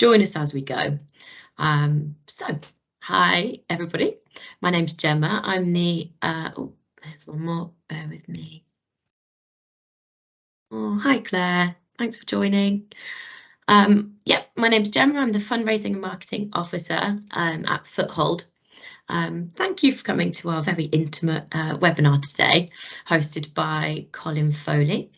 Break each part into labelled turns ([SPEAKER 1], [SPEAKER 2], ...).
[SPEAKER 1] join us as we go. Hi everybody, my name's Gemma. I'm the, oh, there's one more, bear with me. Oh, hi Claire, thanks for joining. Yeah, my name's Gemma. I'm the Fundraising and Marketing Officer at Foothold. Thank you for coming to our very intimate webinar today, hosted by Colin Foley.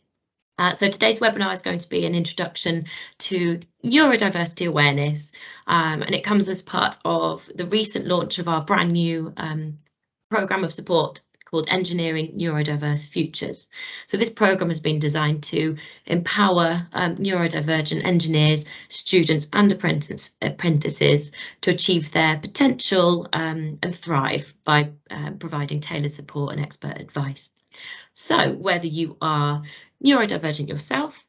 [SPEAKER 1] So today's webinar is going to be an introduction to neurodiversity awareness, and it comes as part of the recent launch of our brand new programme of support called Engineering Neurodiverse Futures. So this programme has been designed to empower neurodivergent engineers, students and apprentices to achieve their potential and thrive by providing tailored support and expert advice. So whether you are neurodivergent yourself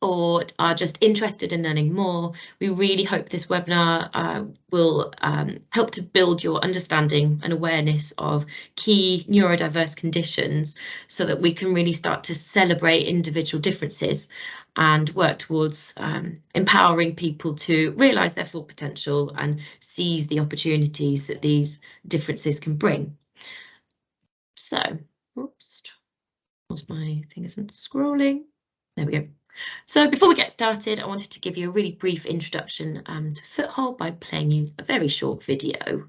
[SPEAKER 1] or are just interested in learning more, we really hope this webinar will help to build your understanding and awareness of key neurodiverse conditions so that we can really start to celebrate individual differences and work towards empowering people to realise their full potential and seize the opportunities that these differences can bring. So, oops. My thing isn't scrolling. There we go. So before we get started, I wanted to give you a really brief introduction to Foothold by playing you a very short video.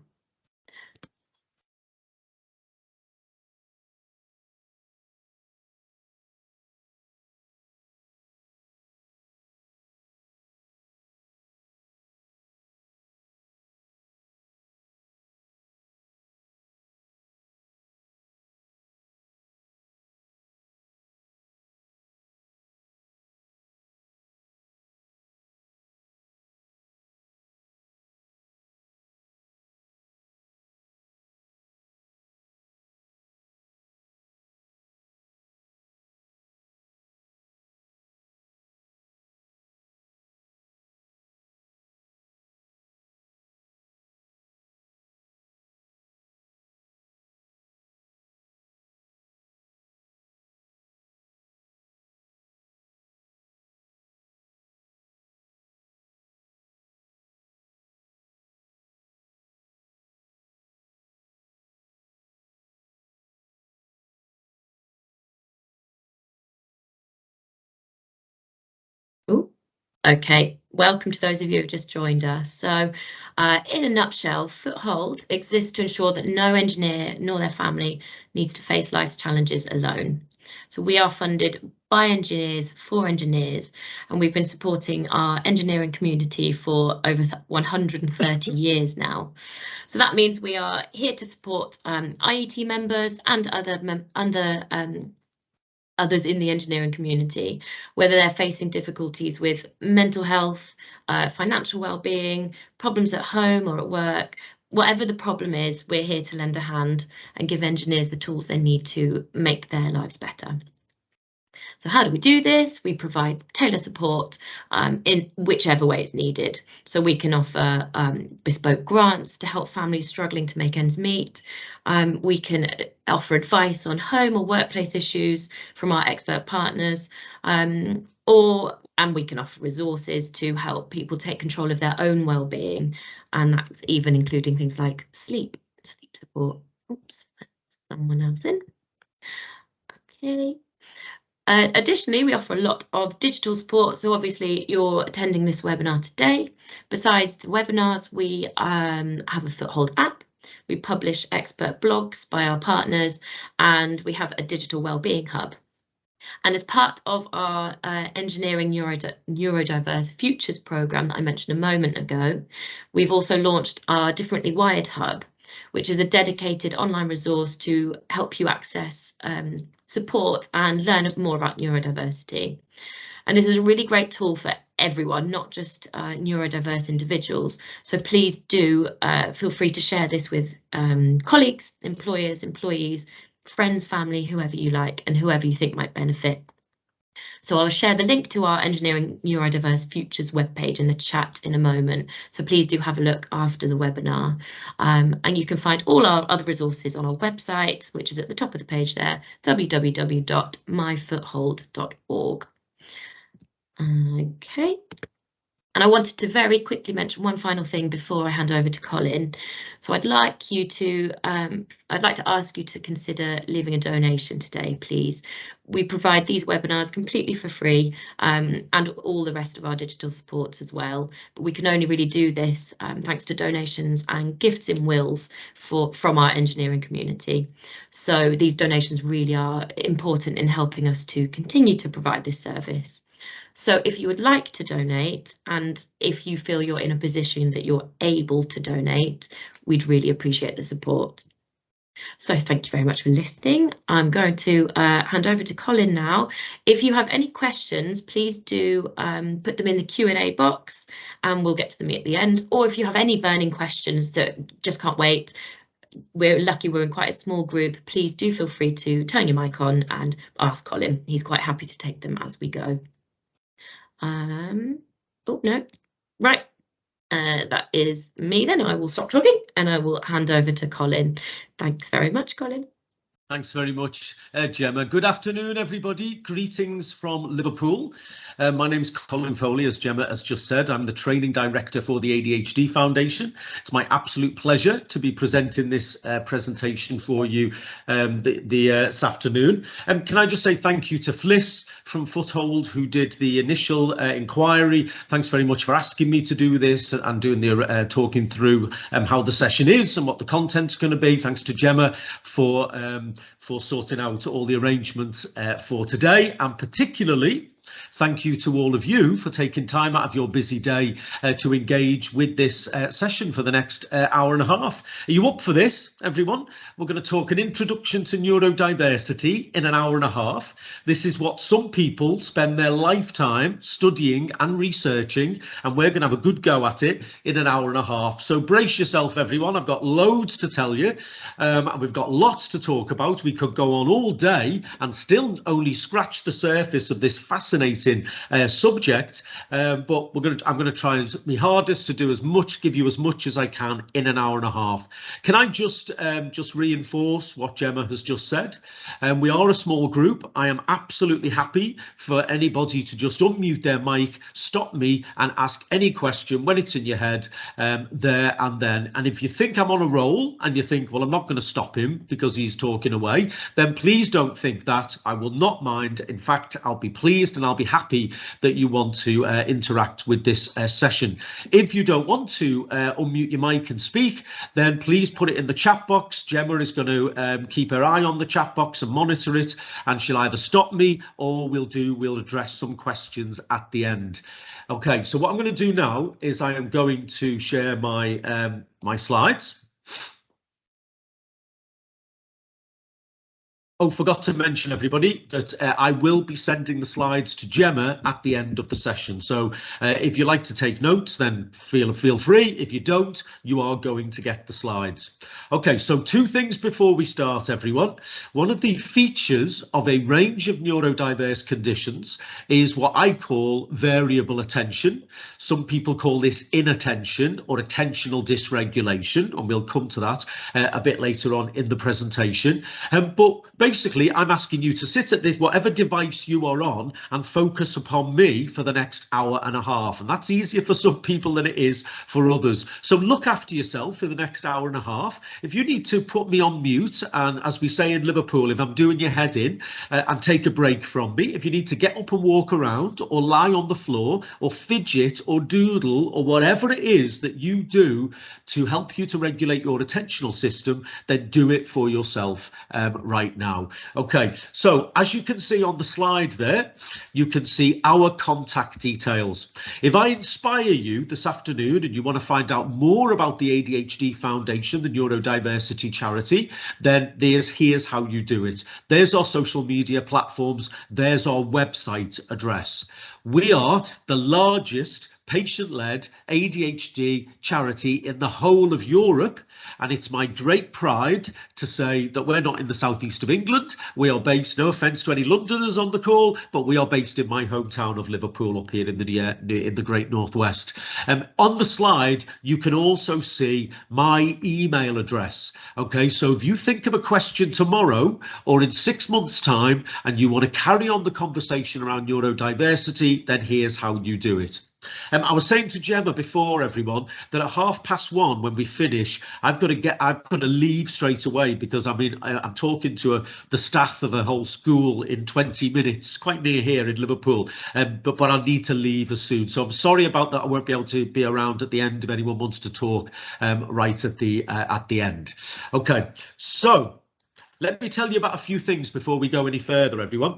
[SPEAKER 1] Ooh. Okay, welcome to those of you who have just joined us. So in a nutshell, Foothold exists to ensure that no engineer nor their family needs to face life's challenges alone. So we are funded by engineers for engineers, and we've been supporting our engineering community for over 130 years now. So that means we are here to support IET members and others in the engineering community, whether they're facing difficulties with mental health, financial well-being, problems at home or at work. Whatever the problem is, we're here to lend a hand and give engineers the tools they need to make their lives better. So how do we do this? We provide tailored support in whichever way it's needed. So we can offer bespoke grants to help families struggling to make ends meet. We can offer advice on home or workplace issues from our expert partners, and we can offer resources to help people take control of their own well-being, and that's even including things like sleep support. Oops, someone else in. Okay. Additionally, we offer a lot of digital support. So obviously you're attending this webinar today. Besides the webinars, we have a Foothold app. We publish expert blogs by our partners, and we have a digital wellbeing hub. And as part of our Engineering Neurodiverse Futures programme that I mentioned a moment ago, we've also launched our Differently Wired hub, which is a dedicated online resource to help you access support and learn more about neurodiversity. And this is a really great tool for everyone, not just neurodiverse individuals. So please do feel free to share this with colleagues, employers, employees, friends, family, whoever you like, and whoever you think might benefit. So I'll share the link to our Engineering Neurodiverse Futures webpage in the chat in a moment. So please do have a look after the webinar. And you can find all our other resources on our website, which is at the top of the page there, www.myfoothold.org. Okay. And I wanted to very quickly mention one final thing before I hand over to Colin. So I'd like to ask you to consider leaving a donation today, please. We provide these webinars completely for free, and all the rest of our digital supports as well. But we can only really do this thanks to donations and gifts in wills from our engineering community. So these donations really are important in helping us to continue to provide this service. So if you would like to donate, and if you feel you're in a position that you're able to donate, we'd really appreciate the support. So thank you very much for listening. I'm going to hand over to Colin now. If you have any questions, please do put them in the Q&A box and we'll get to them at the end. Or if you have any burning questions that just can't wait, we're lucky we're in quite a small group, please do feel free to turn your mic on and ask Colin. He's quite happy to take them as we go. Oh no, right, that is me then. I will stop talking and I will hand over to Colin. Thanks very much, Colin.
[SPEAKER 2] Thanks very much, Gemma. Good afternoon, everybody. Greetings from Liverpool. My name's Colin Foley, as Gemma has just said. I'm the training director for the ADHD Foundation. It's my absolute pleasure to be presenting this presentation for you this afternoon. Can I just say thank you to Fliss from Foothold, who did the initial inquiry. Thanks very much for asking me to do this and doing the talking through how the session is and what the content's going to be. Thanks to Gemma for sorting out all the arrangements for today, and particularly thank you to all of you for taking time out of your busy day to engage with this session for the next hour and a half. Are you up for this, everyone? We're going to talk an introduction to neurodiversity in an hour and a half. This is what some people spend their lifetime studying and researching, and we're going to have a good go at it in an hour and a half. So brace yourself, everyone. I've got loads to tell you, and we've got lots to talk about. We could go on all day and still only scratch the surface of this fascinating subject, but I'm going to try my hardest to do give you as much as I can in an hour and a half. Can I just reinforce what Gemma has just said? We are a small group. I am absolutely happy for anybody to just unmute their mic, stop me and ask any question when it's in your head there and then. And if you think I'm on a roll and you think, well, I'm not going to stop him because he's talking away, then please don't think that. I will not mind. In fact, I'll be pleased and I'll be happy that you want to interact with this session. If you don't want to unmute your mic and speak, then please put it in the chat box. Gemma is going to keep her eye on the chat box and monitor it, and she'll either stop me or we'll address some questions at the end. Okay, so what I'm going to do now is I am going to share my my slides. Oh, forgot to mention, everybody, that I will be sending the slides to Gemma at the end of the session. So if you like to take notes, then feel free. If you don't, you are going to get the slides. OK, so two things before we start, everyone. One of the features of a range of neurodiverse conditions is what I call variable attention. Some people call this inattention or attentional dysregulation, and we'll come to that a bit later on in the presentation. But basically, I'm asking you to sit at this, whatever device you are on, and focus upon me for the next hour and a half. And that's easier for some people than it is for others. So look after yourself for the next hour and a half. If you need to put me on mute, and as we say in Liverpool, if I'm doing your head in, and take a break from me, if you need to get up and walk around or lie on the floor or fidget or doodle or whatever it is that you do to help you to regulate your attentional system, then do it for yourself right now. OK, so as you can see on the slide there, you can see our contact details. If I inspire you this afternoon and you want to find out more about the ADHD Foundation, the neurodiversity charity, then here's how you do it. There's our social media platforms. There's our website address. We are the largest patient-led ADHD charity in the whole of Europe, and it's my great pride to say that we're not in the southeast of England. We are based, no offence to any Londoners on the call, but we are based in my hometown of Liverpool up here in the great northwest. On the slide, you can also see my email address. Okay, so if you think of a question tomorrow or in 6 months' time and you want to carry on the conversation around neurodiversity, then here's how you do it. I was saying to Gemma before, everyone, that at 1:30 when we finish, I've got to leave straight away, because I'm talking to the staff of a whole school in 20 minutes, quite near here in Liverpool, but I need to leave as soon. So I'm sorry about that. I won't be able to be around at the end if anyone wants to talk right at the end. Okay, so let me tell you about a few things before we go any further, everyone.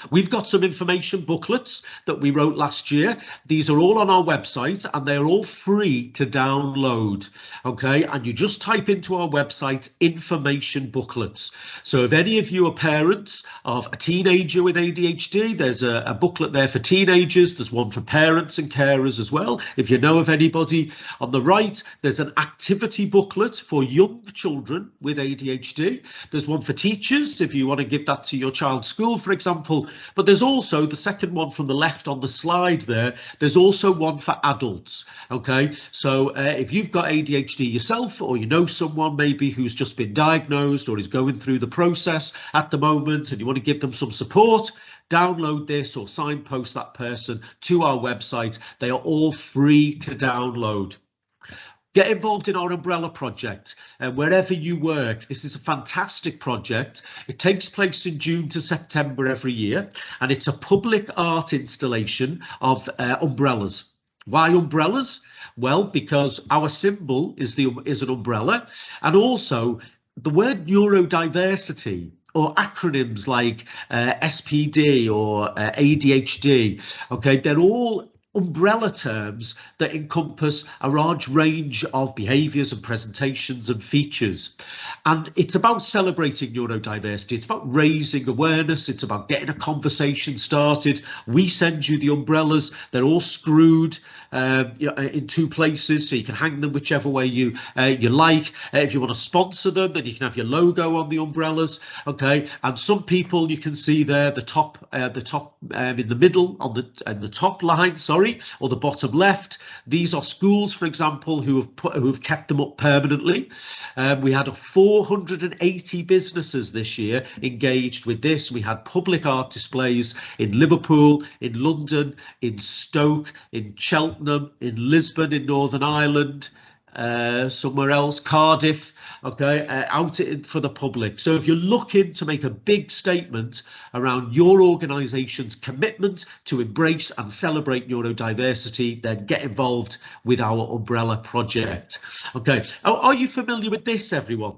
[SPEAKER 2] We've got some information booklets that we wrote last year. These are all on our website and they're all free to download. Okay, and you just type into our website information booklets. So if any of you are parents of a teenager with ADHD, there's a booklet there for teenagers. There's one for parents and carers as well, if you know of anybody. On the right, there's an activity booklet for young children with ADHD. There's one for teachers if you want to give that to your child's school, for example. But there's also the second one from the left on the slide there. There's also one for adults. OK, so if you've got ADHD yourself, or you know someone maybe who's just been diagnosed or is going through the process at the moment and you want to give them some support, download this or signpost that person to our website. They are all free to download. Get involved in our umbrella project wherever you work. This is a fantastic project. It takes place in June to September every year, and it's a public art installation of umbrellas. Why umbrellas? Well, because our symbol is an umbrella, and also the word neurodiversity, or acronyms like SPD or ADHD. Okay, they're all umbrella terms that encompass a large range of behaviours and presentations and features. And it's about celebrating neurodiversity. It's about raising awareness. It's about getting a conversation started. We send you the umbrellas. They're all screwed in two places, so you can hang them whichever way you like. If you want to sponsor them, then you can have your logo on the umbrellas. Okay, and some people you can see there, the top in the middle on the top line, sorry, or the bottom left. These are schools, for example, who have kept them up permanently. We had 480 businesses this year engaged with this. We had public art displays in Liverpool, in London, in Stoke, in Cheltenham, in Lisbon, in Northern Ireland, somewhere else, Cardiff, okay, out for the public. So if you're looking to make a big statement around your organisation's commitment to embrace and celebrate neurodiversity, then get involved with our umbrella project. Okay, are you familiar with this, everyone?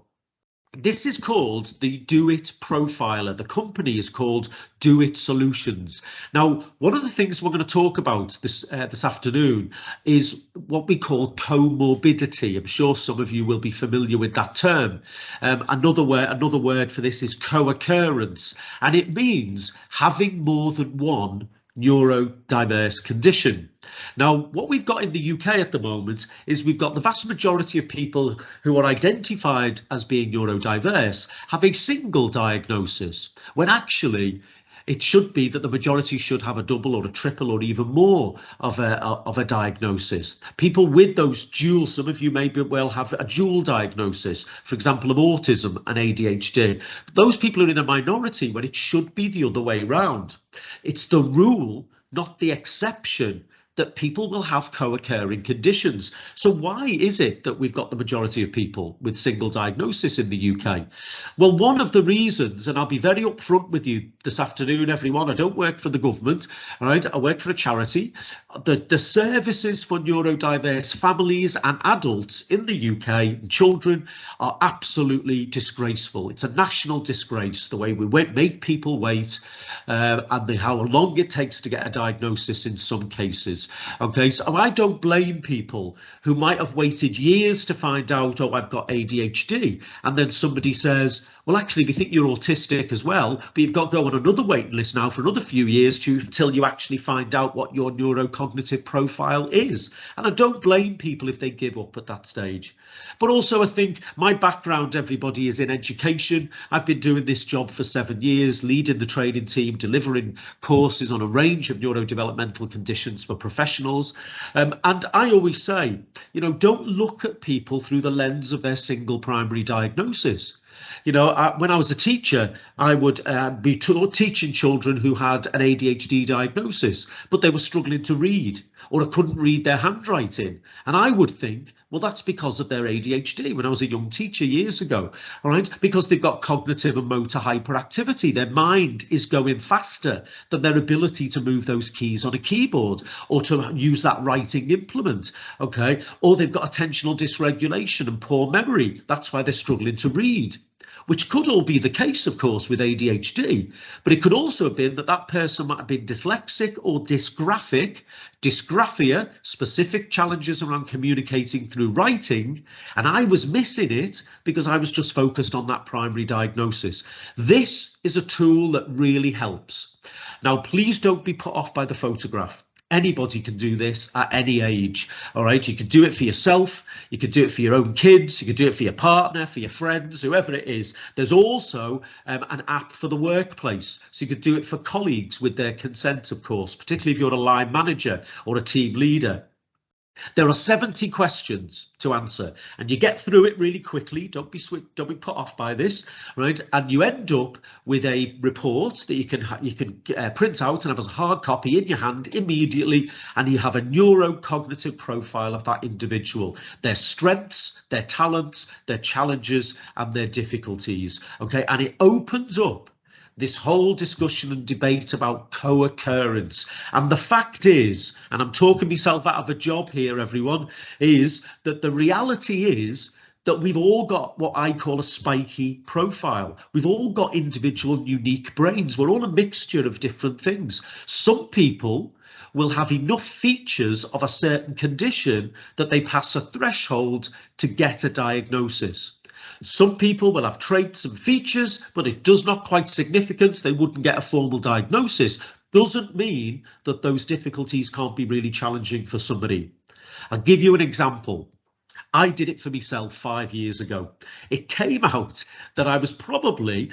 [SPEAKER 2] This is called the Do It Profiler. The company is called Do It Solutions. Now, one of the things we're going to talk about this afternoon is what we call comorbidity. I'm sure some of you will be familiar with that term. Another word for this is co-occurrence, and it means having more than one neurodiverse condition. Now, what we've got in the UK at the moment is we've got the vast majority of people who are identified as being neurodiverse have a single diagnosis, when actually it should be that the majority should have a double or a triple or even more of a diagnosis. People with those dual, some of you may well have a dual diagnosis, for example, of autism and ADHD. Those people are in a minority when it should be the other way round. It's the rule, not the exception, that people will have co-occurring conditions. So why is it that we've got the majority of people with single diagnosis in the UK? Well, one of the reasons, and I'll be very upfront with you this afternoon, everyone, I don't work for the government, all right, I work for a charity. The services for neurodiverse families and adults in the UK, children, are absolutely disgraceful. It's a national disgrace, the way we make people wait and how long it takes to get a diagnosis in some cases. Okay, so I don't blame people who might have waited years to find out, oh, I've got ADHD, and then somebody says, well, actually, we think you're autistic as well, but you've got to go on another waiting list now for another few years till you actually find out what your neurocognitive profile is. And I don't blame people if they give up at that stage. But also, I think my background, everybody, is in education. I've been doing this job for 7 years, leading the training team, delivering courses on a range of neurodevelopmental conditions for professionals. And I always say, you know, don't look at people through the lens of their single primary diagnosis. You know, when I was a teacher, I would be teaching children who had an ADHD diagnosis, but they were struggling to read, or I couldn't read their handwriting. And I would think, well, that's because of their ADHD when I was a young teacher years ago, all right? Because they've got cognitive and motor hyperactivity. Their mind is going faster than their ability to move those keys on a keyboard or to use that writing implement, okay? Or they've got attentional dysregulation and poor memory. That's why they're struggling to read. Which could all be the case, of course, with ADHD, but it could also have been that that person might have been dyslexic or dysgraphic, dysgraphia, specific challenges around communicating through writing, and I was missing it because I was just focused on that primary diagnosis. This is a tool that really helps. Now, please don't be put off by the photograph. Anybody can do this at any age, all right? You can do it for yourself, you can do it for your own kids, you can do it for your partner, for your friends, whoever it is. There's also an app for the workplace, so you could do it for colleagues with their consent, of course, particularly if you're a line manager or a team leader. There are 70 questions to answer, and you get through it really quickly. Don't be put off by this, right? And you end up with a report that you can print out and have as a hard copy in your hand immediately, and you have a neurocognitive profile of that individual, their strengths, their talents, their challenges, and their difficulties. Okay, and it opens up this whole discussion and debate about co-occurrence. And the fact is, and I'm talking myself out of a job here, everyone, is that the reality is that we've all got what I call a spiky profile. We've all got individual unique brains. We're all a mixture of different things. Some people will have enough features of a certain condition that they pass a threshold to get a diagnosis. Some people will have traits and features, but it does not quite significant. They wouldn't get a formal diagnosis. Doesn't mean that those difficulties can't be really challenging for somebody. I'll give you an example. I did it for myself 5 years ago. It came out that I was probably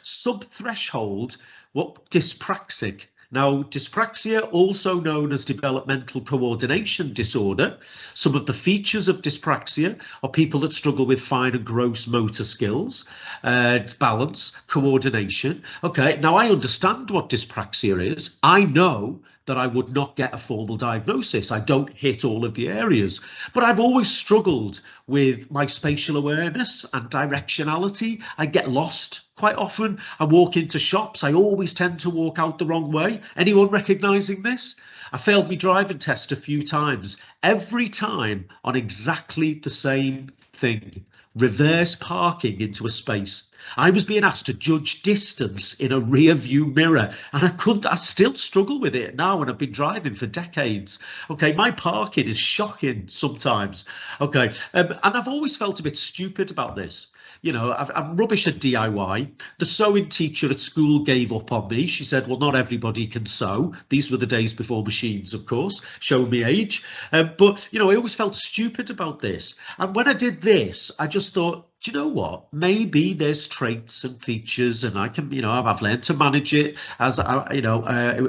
[SPEAKER 2] sub-threshold, dyspraxic. Now, dyspraxia, also known as developmental coordination disorder, some of the features of dyspraxia are people that struggle with fine and gross motor skills, balance, coordination. Okay, now I understand what dyspraxia is. I know that I would not get a formal diagnosis. I don't hit all of the areas, but I've always struggled with my spatial awareness and directionality. I get lost quite often. I walk into shops. I always tend to walk out the wrong way. Anyone recognizing this? I failed my driving test a few times, every time on exactly the same thing. Reverse parking into a space. I was being asked to judge distance in a rear view mirror, and I still struggle with it now, and I've been driving for decades. Okay, my parking is shocking sometimes. Okay, and I've always felt a bit stupid about this. You know, I'm rubbish at DIY. The sewing teacher at school gave up on me. She said, well, not everybody can sew. These were the days before machines, of course, showing me age. But, you know, I always felt stupid about this. And when I did this, I just thought, do you know what? Maybe there's traits and features, and I can, you know, I've learned to manage it as, you know, I've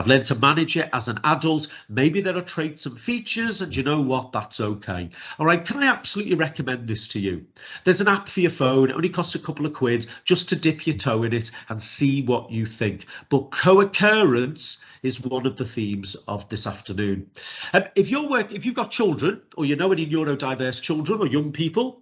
[SPEAKER 2] learned to manage it as an adult. Maybe there are traits and features, and you know what? That's okay. All right. Can I absolutely recommend this to you? There's an app for your phone. It only costs a couple of quid just to dip your toe in it and see what you think. But co-occurrence is one of the themes of this afternoon. If you've got children, or you know any neurodiverse children or young people,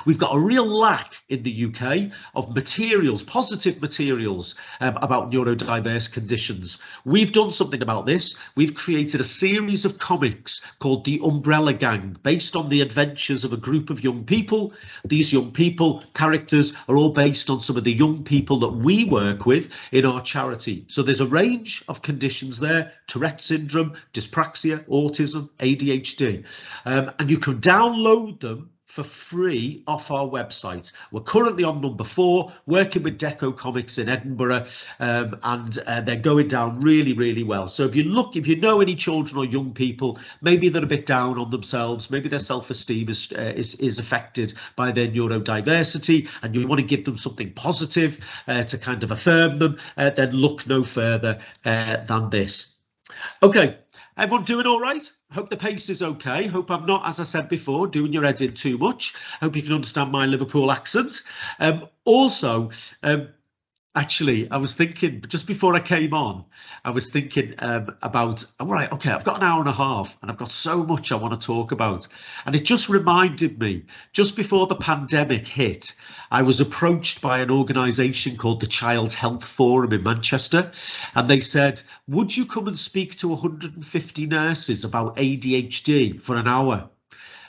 [SPEAKER 2] we've got a real lack in the UK of materials, positive materials about neurodiverse conditions. We've done something about this. We've created a series of comics called The Umbrella Gang, based on the adventures of a group of young people. These young people, characters, are all based on some of the young people that we work with in our charity. So there's a range of conditions there: Tourette syndrome, dyspraxia, autism, ADHD, and you can download them for free off our website. We're currently on number 4, working with Deco Comics in Edinburgh, and they're going down really, really well. So if you know any children or young people, maybe they're a bit down on themselves, maybe their self-esteem is affected by their neurodiversity, and you want to give them something positive to kind of affirm them, then look no further than this. Okay. Everyone doing all right? Hope the pace is okay. Hope I'm not, as I said before, doing your head in too much. Hope you can understand my Liverpool accent. Also, Actually, I was thinking just before I came on, I was thinking about, all right, okay, I've got an hour and a half and I've got so much I want to talk about. And it just reminded me, just before the pandemic hit, I was approached by an organisation called the Child Health Forum in Manchester. And they said, would you come and speak to 150 nurses about ADHD for an hour?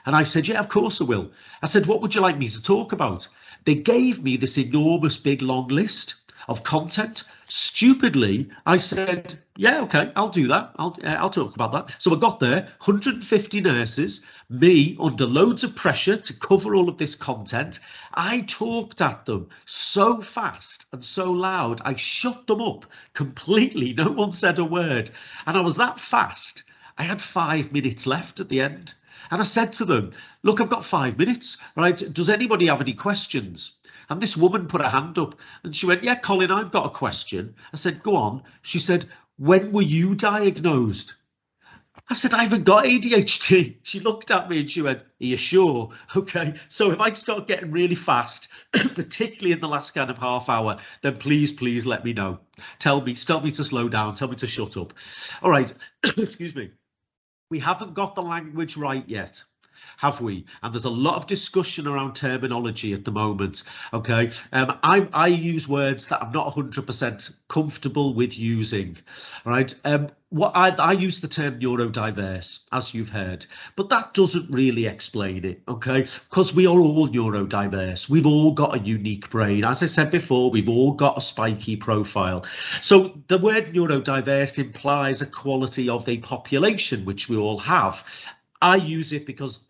[SPEAKER 2] And I said, yeah, of course I will. I said, what would you like me to talk about? They gave me this enormous big long list of content. Stupidly, I said, yeah, okay, I'll do that. I'll talk about that. So I got there, 150 nurses, me under loads of pressure to cover all of this content. I talked at them so fast and so loud, I shut them up completely. No one said a word. And I was that fast. I had 5 minutes left at the end. And I said to them, look, I've got 5 minutes, right? Does anybody have any questions? And this woman put her hand up and she went, yeah, Colin, I've got a question. I said, go on. She said, when were you diagnosed? I said, I haven't got ADHD. She looked at me and she went, are you sure? Okay, so if I start getting really fast, particularly in the last kind of half hour, then please let me know. Tell me to slow down, tell me to shut up. All right, excuse me. We haven't got the language right yet, have we? And there's a lot of discussion around terminology at the moment. Okay, I use words that I'm not 100% comfortable with using. Right, what I use the term neurodiverse, as you've heard, but that doesn't really explain it. Okay, because we are all neurodiverse. We've all got a unique brain. As I said before, we've all got a spiky profile. So the word neurodiverse implies a quality of the population, which we all have. I use it because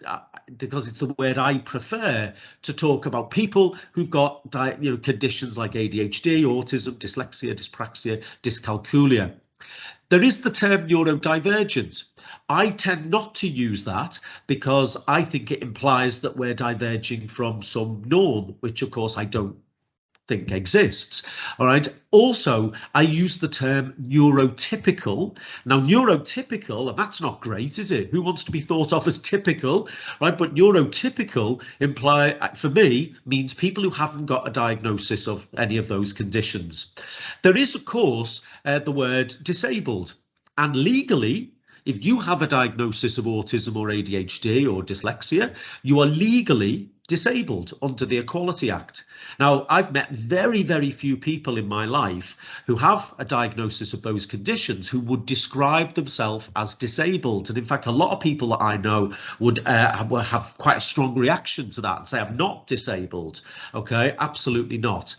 [SPEAKER 2] it's the word I prefer to talk about people who've got conditions like ADHD, autism, dyslexia, dyspraxia, dyscalculia. There is the term neurodivergent. I tend not to use that because I think it implies that we're diverging from some norm, which of course I don't think exists. All right. Also, I use the term neurotypical. Now, neurotypical, and that's not great, is it? Who wants to be thought of as typical, right? But neurotypical for me, means people who haven't got a diagnosis of any of those conditions. There is, of course, the word disabled, and legally, if you have a diagnosis of autism or ADHD or dyslexia, you are legally disabled under the Equality Act. Now, I've met very few people in my life who have a diagnosis of those conditions who would describe themselves as disabled. And in fact, a lot of people that I know would have quite a strong reaction to that and say, I'm not disabled. Okay, absolutely not.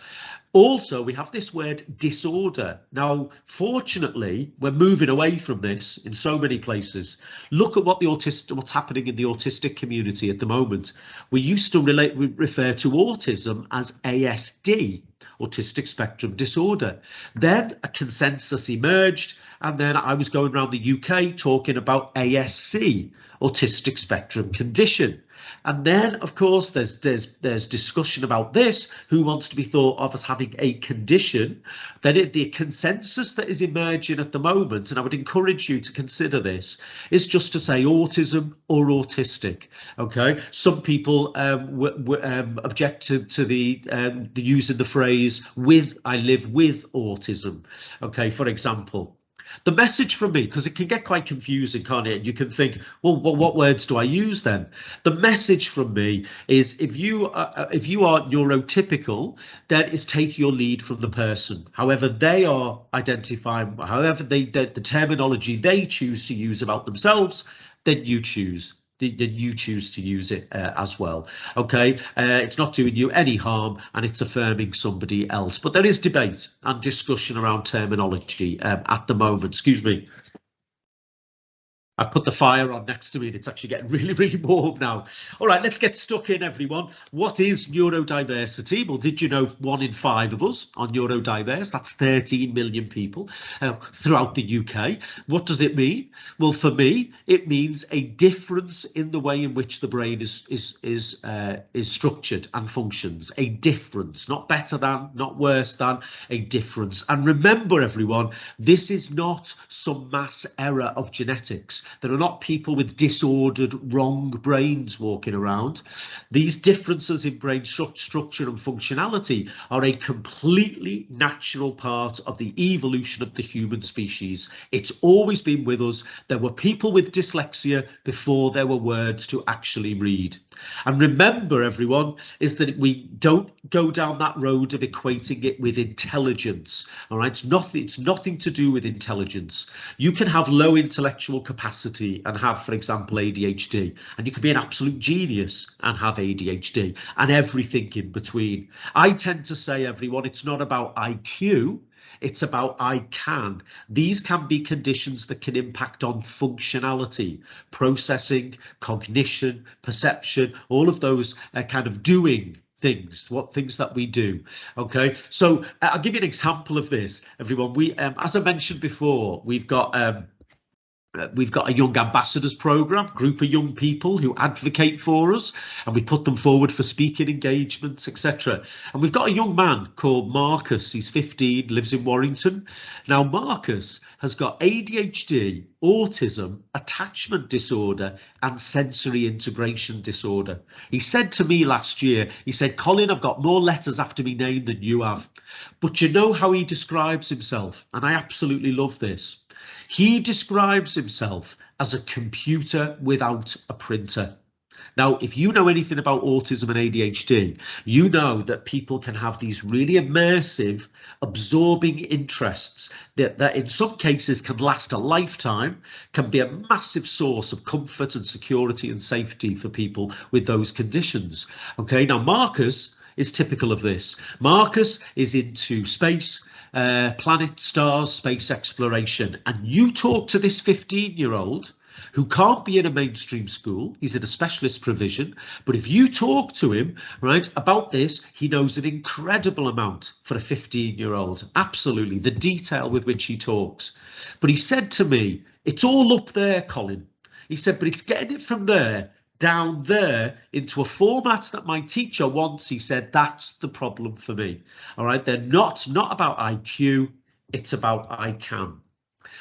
[SPEAKER 2] Also, we have this word disorder. Now, fortunately, we're moving away from this in so many places. Look at what's happening in the autistic community at the moment. We used to refer to autism as ASD, autistic spectrum disorder. Then a consensus emerged, and then I was going around the UK talking about ASC, autistic spectrum condition. And then, of course, there's discussion about this, who wants to be thought of as having a condition. Then the consensus that is emerging at the moment, and I would encourage you to consider this, is just to say autism or autistic. Okay, some people object to the using the phrase I live with autism. Okay, for example. The message from me, because it can get quite confusing, can't it? You can think, well, what words do I use then? The message from me is if you are neurotypical, then is take your lead from the person. However they are identifying, however the terminology they choose to use about themselves, then you choose. Then you choose to use it as well. Okay, it's not doing you any harm and it's affirming somebody else. But there is debate and discussion around terminology at the moment. Excuse me. I put the fire on next to me and it's actually getting really warm now. All right, let's get stuck in, everyone. What is neurodiversity? Well, did you know 1 in 5 of us are neurodiverse? That's 13 million people throughout the UK. What does it mean? Well, for me, it means a difference in the way in which the brain is structured and functions. A difference, not better than, not worse than, a difference. And remember, everyone, this is not some mass error of genetics. There are not people with disordered, wrong brains walking around. These differences in brain structure and functionality are a completely natural part of the evolution of the human species. It's always been with us. There were people with dyslexia before there were words to actually read. And remember, everyone, is that we don't go down that road of equating it with intelligence. All right, it's nothing to do with intelligence. You can have low intellectual capacity and have, for example, ADHD, and you can be an absolute genius and have ADHD, and everything in between. I tend to say, everyone, it's not about IQ. It's about I can. These can be conditions that can impact on functionality, processing, cognition, perception, all of those kind of doing things, things that we do. Okay, so I'll give you an example of this, everyone. We, as I mentioned before, we've got a young ambassadors program, group of young people who advocate for us, and we put them forward for speaking engagements, etc. And we've got a young man called Marcus. He's 15, lives in Warrington. Now, Marcus has got ADHD, autism, attachment disorder, and sensory integration disorder. He said to me last year, he said, "Colin, I've got more letters after me name than you have." But you know how he describes himself? And I absolutely love this. He describes himself as a computer without a printer. Now, if you know anything about autism and ADHD, you know that people can have these really immersive, absorbing interests that in some cases can last a lifetime, can be a massive source of comfort and security and safety for people with those conditions. Okay, now Marcus is typical of this. Marcus is into space, planet, stars, space exploration, and you talk to this 15-year-old who can't be in a mainstream school. He's in a specialist provision, but if you talk to him, right, about this, he knows an incredible amount for a 15-year-old. Absolutely, the detail with which he talks. But he said to me, "It's all up there, Colin." He said, "But it's getting it from there down there into a format that my teacher wants." He said, "That's the problem for me." All right, they're not about IQ, it's about I can.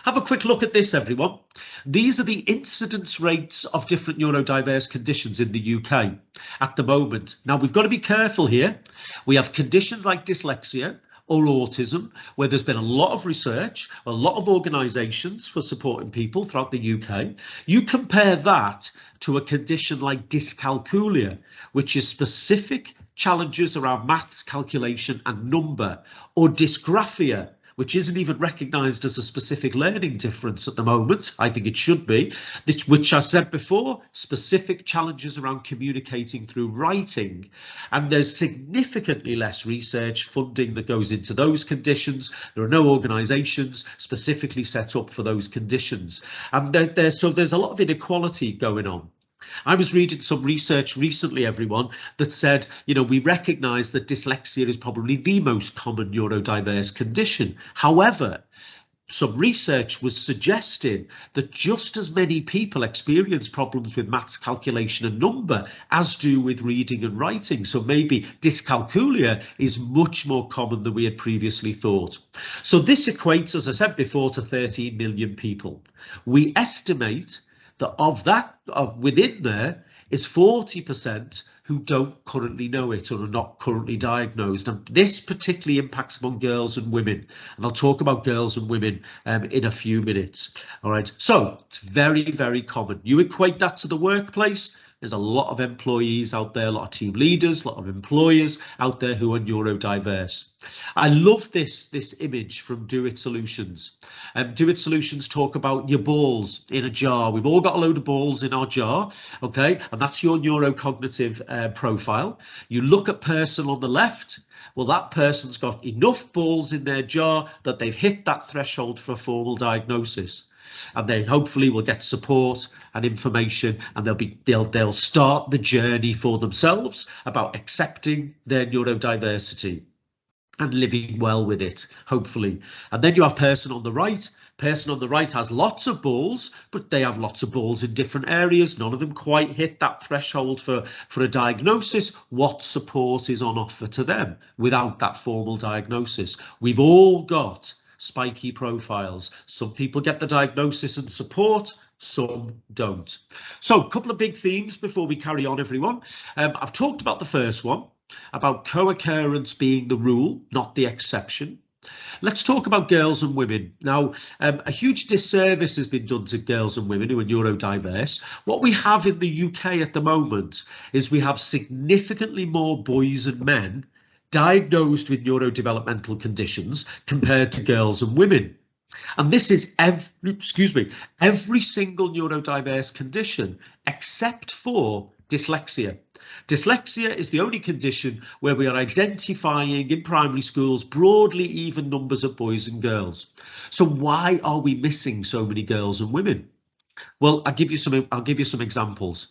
[SPEAKER 2] Have a quick look at this, everyone. These are the incidence rates of different neurodiverse conditions in the UK at the moment. Now, we've got to be careful here. We have conditions like dyslexia or autism, where there's been a lot of research, a lot of organisations for supporting people throughout the UK. You compare that to a condition like dyscalculia, which is specific challenges around maths, calculation and number, or dysgraphia, which isn't even recognised as a specific learning difference at the moment. I think it should be, which I said before, specific challenges around communicating through writing. And there's significantly less research funding that goes into those conditions. There are no organisations specifically set up for those conditions. And so there's a lot of inequality going on. I was reading some research recently, everyone, that said, you know, we recognise that dyslexia is probably the most common neurodiverse condition. However, some research was suggesting that just as many people experience problems with maths, calculation and number as do with reading and writing. So maybe dyscalculia is much more common than we had previously thought. So this equates, as I said before, to 13 million people. We estimate that within there is 40% who don't currently know it or are not currently diagnosed, and this particularly impacts among girls and women, and I'll talk about girls and women in a few minutes. All right, so it's very, very common. You equate that to the workplace. There's a lot of employees out there, a lot of team leaders, a lot of employers out there who are neurodiverse. I love this image from Do It Solutions. Do It Solutions talk about your balls in a jar. We've all got a load of balls in our jar, okay? And that's your neurocognitive profile. You look at person on the left. Well, that person's got enough balls in their jar that they've hit that threshold for a formal diagnosis. And they hopefully will get support and information, and they'll start the journey for themselves about accepting their neurodiversity and living well with it, hopefully. And then you have person on the right. Person on the right has lots of balls, but they have lots of balls in different areas. None of them quite hit that threshold for a diagnosis. What support is on offer to them without that formal diagnosis? We've all got spiky profiles. Some people get the diagnosis and support, some don't. So a couple of big themes before we carry on, everyone. I've talked about the first one, about co-occurrence being the rule, not the exception. Let's talk about girls and women. Now, a huge disservice has been done to girls and women who are neurodiverse. What we have in the UK at the moment is we have significantly more boys and men diagnosed with neurodevelopmental conditions compared to girls and women. And this is every single neurodiverse condition except for dyslexia. Dyslexia is the only condition where we are identifying in primary schools broadly even numbers of boys and girls. So why are we missing so many girls and women? Well, I'll give you some examples.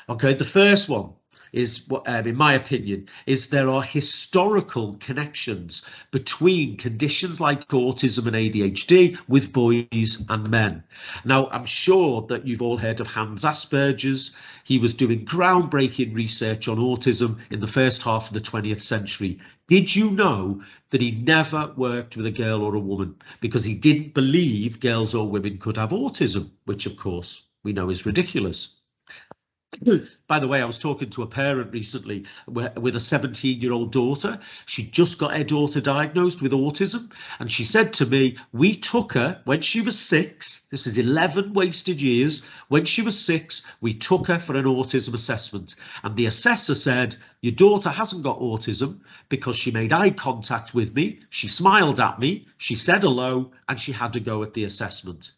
[SPEAKER 2] Okay, the first one is what, in my opinion, is there are historical connections between conditions like autism and ADHD with boys and men. Now, I'm sure that you've all heard of Hans Asperger's. He was doing groundbreaking research on autism in the first half of the 20th century. Did you know that he never worked with a girl or a woman because he didn't believe girls or women could have autism, which of course we know is ridiculous. By the way, I was talking to a parent recently with a 17-year-old daughter. She just got her daughter diagnosed with autism, and she said to me, we took her when she was 6. This is 11 wasted years. When she was 6, we took her for an autism assessment, and the assessor said, your daughter hasn't got autism because she made eye contact with me, she smiled at me, she said hello, and she had to go at the assessment.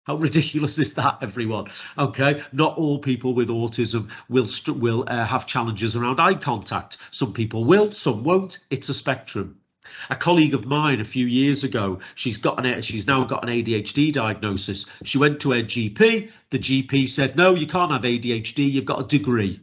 [SPEAKER 2] How ridiculous is that, everyone? Okay, not all people with autism will have challenges around eye contact. Some people will, some won't. It's a spectrum. A colleague of mine a few years ago, she's now got an ADHD diagnosis. She went to her GP. The GP said, no, you can't have ADHD. You've got a degree.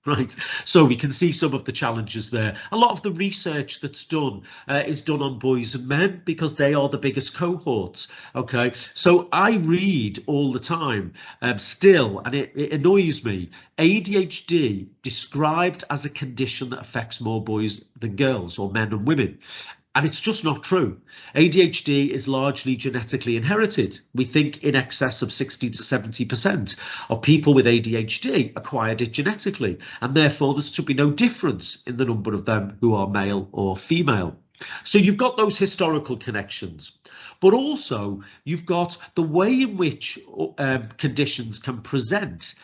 [SPEAKER 2] Right, so we can see some of the challenges there. A lot of the research that's done is done on boys and men because they are the biggest cohorts. Okay, so I read all the time still, and it annoys me, ADHD described as a condition that affects more boys than girls, or men and women. And it's just not true. ADHD is largely genetically inherited. We think in excess of 60 to 70% of people with ADHD acquired it genetically, and therefore there should be no difference in the number of them who are male or female. So you've got those historical connections, but also you've got the way in which conditions can present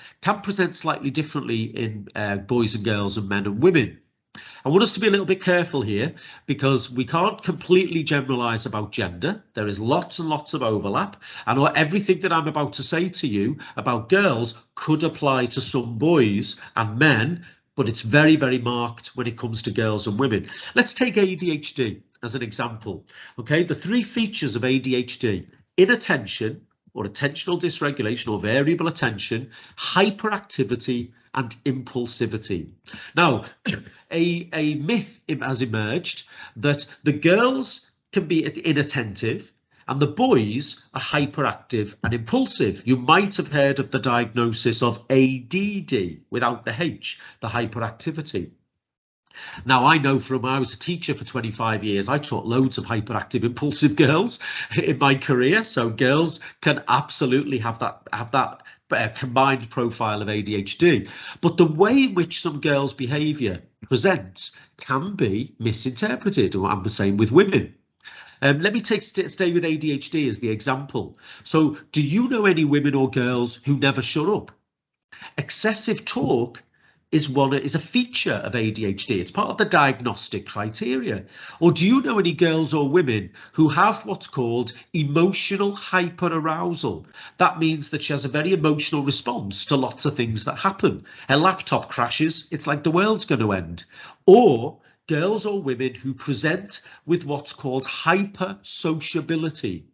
[SPEAKER 2] slightly differently in boys and girls and men and women. I want us to be a little bit careful here because we can't completely generalize about gender. There is lots and lots of overlap, and everything that I'm about to say to you about girls could apply to some boys and men, but it's very, very marked when it comes to girls and women. Let's take ADHD as an example. Okay, the 3 features of ADHD: inattention, or attentional dysregulation, or variable attention, hyperactivity, and impulsivity. Now, a myth has emerged that the girls can be inattentive and the boys are hyperactive and impulsive. You might have heard of the diagnosis of ADD without the H, the hyperactivity. Now, I know I was a teacher for 25 years, I taught loads of hyperactive, impulsive girls in my career. So girls can absolutely have that combined profile of ADHD. But the way in which some girls' behaviour presents can be misinterpreted, and I'm the same with women. Let me stay with ADHD as the example. So do you know any women or girls who never shut up? Excessive talk is a feature of ADHD. It's part of the diagnostic criteria. Or do you know any girls or women who have what's called emotional hyperarousal? That means that she has a very emotional response to lots of things that happen. Her laptop crashes, it's like the world's going to end. Or girls or women who present with what's called hypersociability.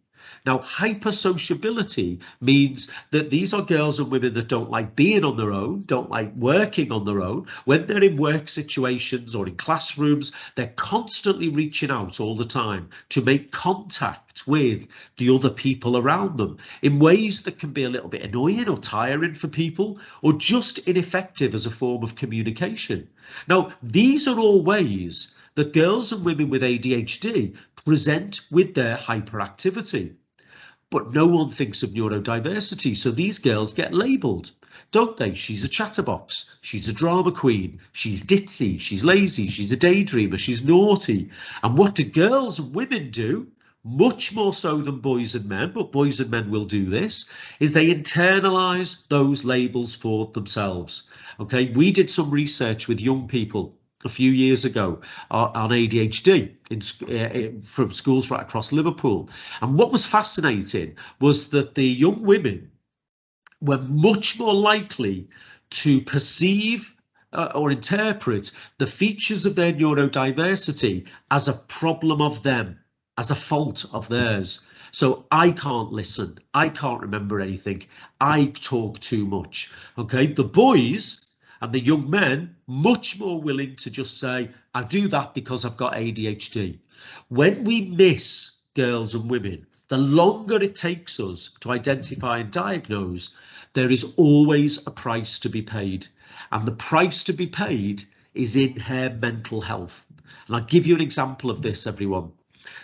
[SPEAKER 2] Now, hypersociability means that these are girls and women that don't like being on their own, don't like working on their own. When they're in work situations or in classrooms, they're constantly reaching out all the time to make contact with the other people around them in ways that can be a little bit annoying or tiring for people, or just ineffective as a form of communication. Now, these are all ways that girls and women with ADHD present with their hyperactivity. But no one thinks of neurodiversity. So these girls get labelled, don't they? She's a chatterbox. She's a drama queen. She's ditzy. She's lazy. She's a daydreamer. She's naughty. And what do girls and women do? Much more so than boys and men, but boys and men will do this, is they internalise those labels for themselves. Okay, we did some research with young people a few years ago on ADHD from schools right across Liverpool. And what was fascinating was that the young women were much more likely to perceive or interpret the features of their neurodiversity as a problem of them, as a fault of theirs. So I can't listen, I can't remember anything, I talk too much. Okay, the boys and the young men much more willing to just say, I do that because I've got ADHD. When we miss girls and women, the longer it takes us to identify and diagnose, there is always a price to be paid. And the price to be paid is in her mental health. And I'll give you an example of this, everyone.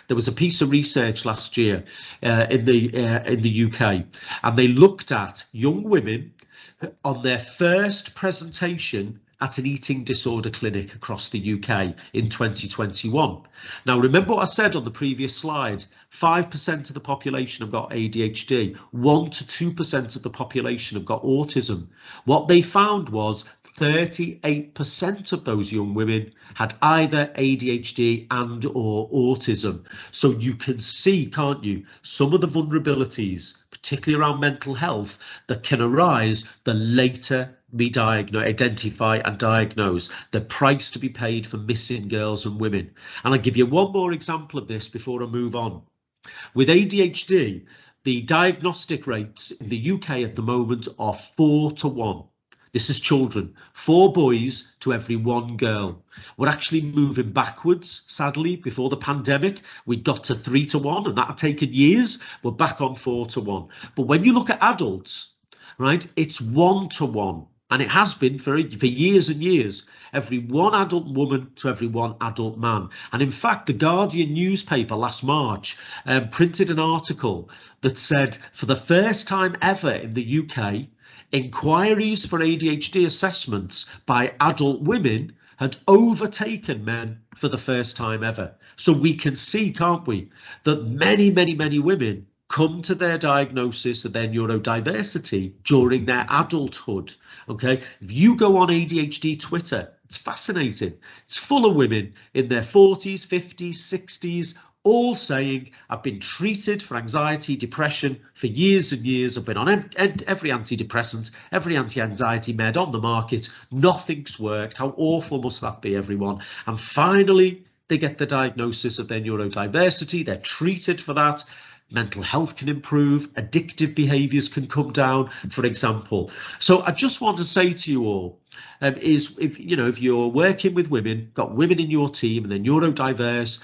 [SPEAKER 2] There was a piece of research last year in the UK, and they looked at young women on their first presentation at an eating disorder clinic across the UK in 2021. Now, remember what I said on the previous slide, 5% of the population have got ADHD, 1 to 2% of the population have got autism. What they found was 38% of those young women had either ADHD and or autism. So you can see, can't you, some of the vulnerabilities, particularly around mental health, that can arise the later we identify and diagnose, the price to be paid for missing girls and women. And I'll give you one more example of this before I move on. With ADHD, the diagnostic rates in the UK at the moment are 4 to 1. This is children, 4 boys to every 1 girl. We're actually moving backwards, sadly. Before the pandemic, we got to 3 to 1, and that had taken years. We're back on 4 to 1. But when you look at adults, right, it's 1 to 1, and it has been for years and years. Every 1 adult woman to every 1 adult man. And in fact, the Guardian newspaper last March printed an article that said, for the first time ever in the UK, inquiries for ADHD assessments by adult women had overtaken men for the first time ever. So we can see, can't we, that many, many, many women come to their diagnosis of their neurodiversity during their adulthood. Okay, if you go on ADHD Twitter, it's fascinating. It's full of women in their 40s, 50s, 60s, all saying, I've been treated for anxiety, depression for years and years. I've been on every antidepressant, every anti-anxiety med on the market. Nothing's worked. How awful must that be, everyone? And finally, they get the diagnosis of their neurodiversity. They're treated for that. Mental health can improve, addictive behaviours can come down, for example. So I just want to say to you all, is if you're working with women, got women in your team and they're neurodiverse,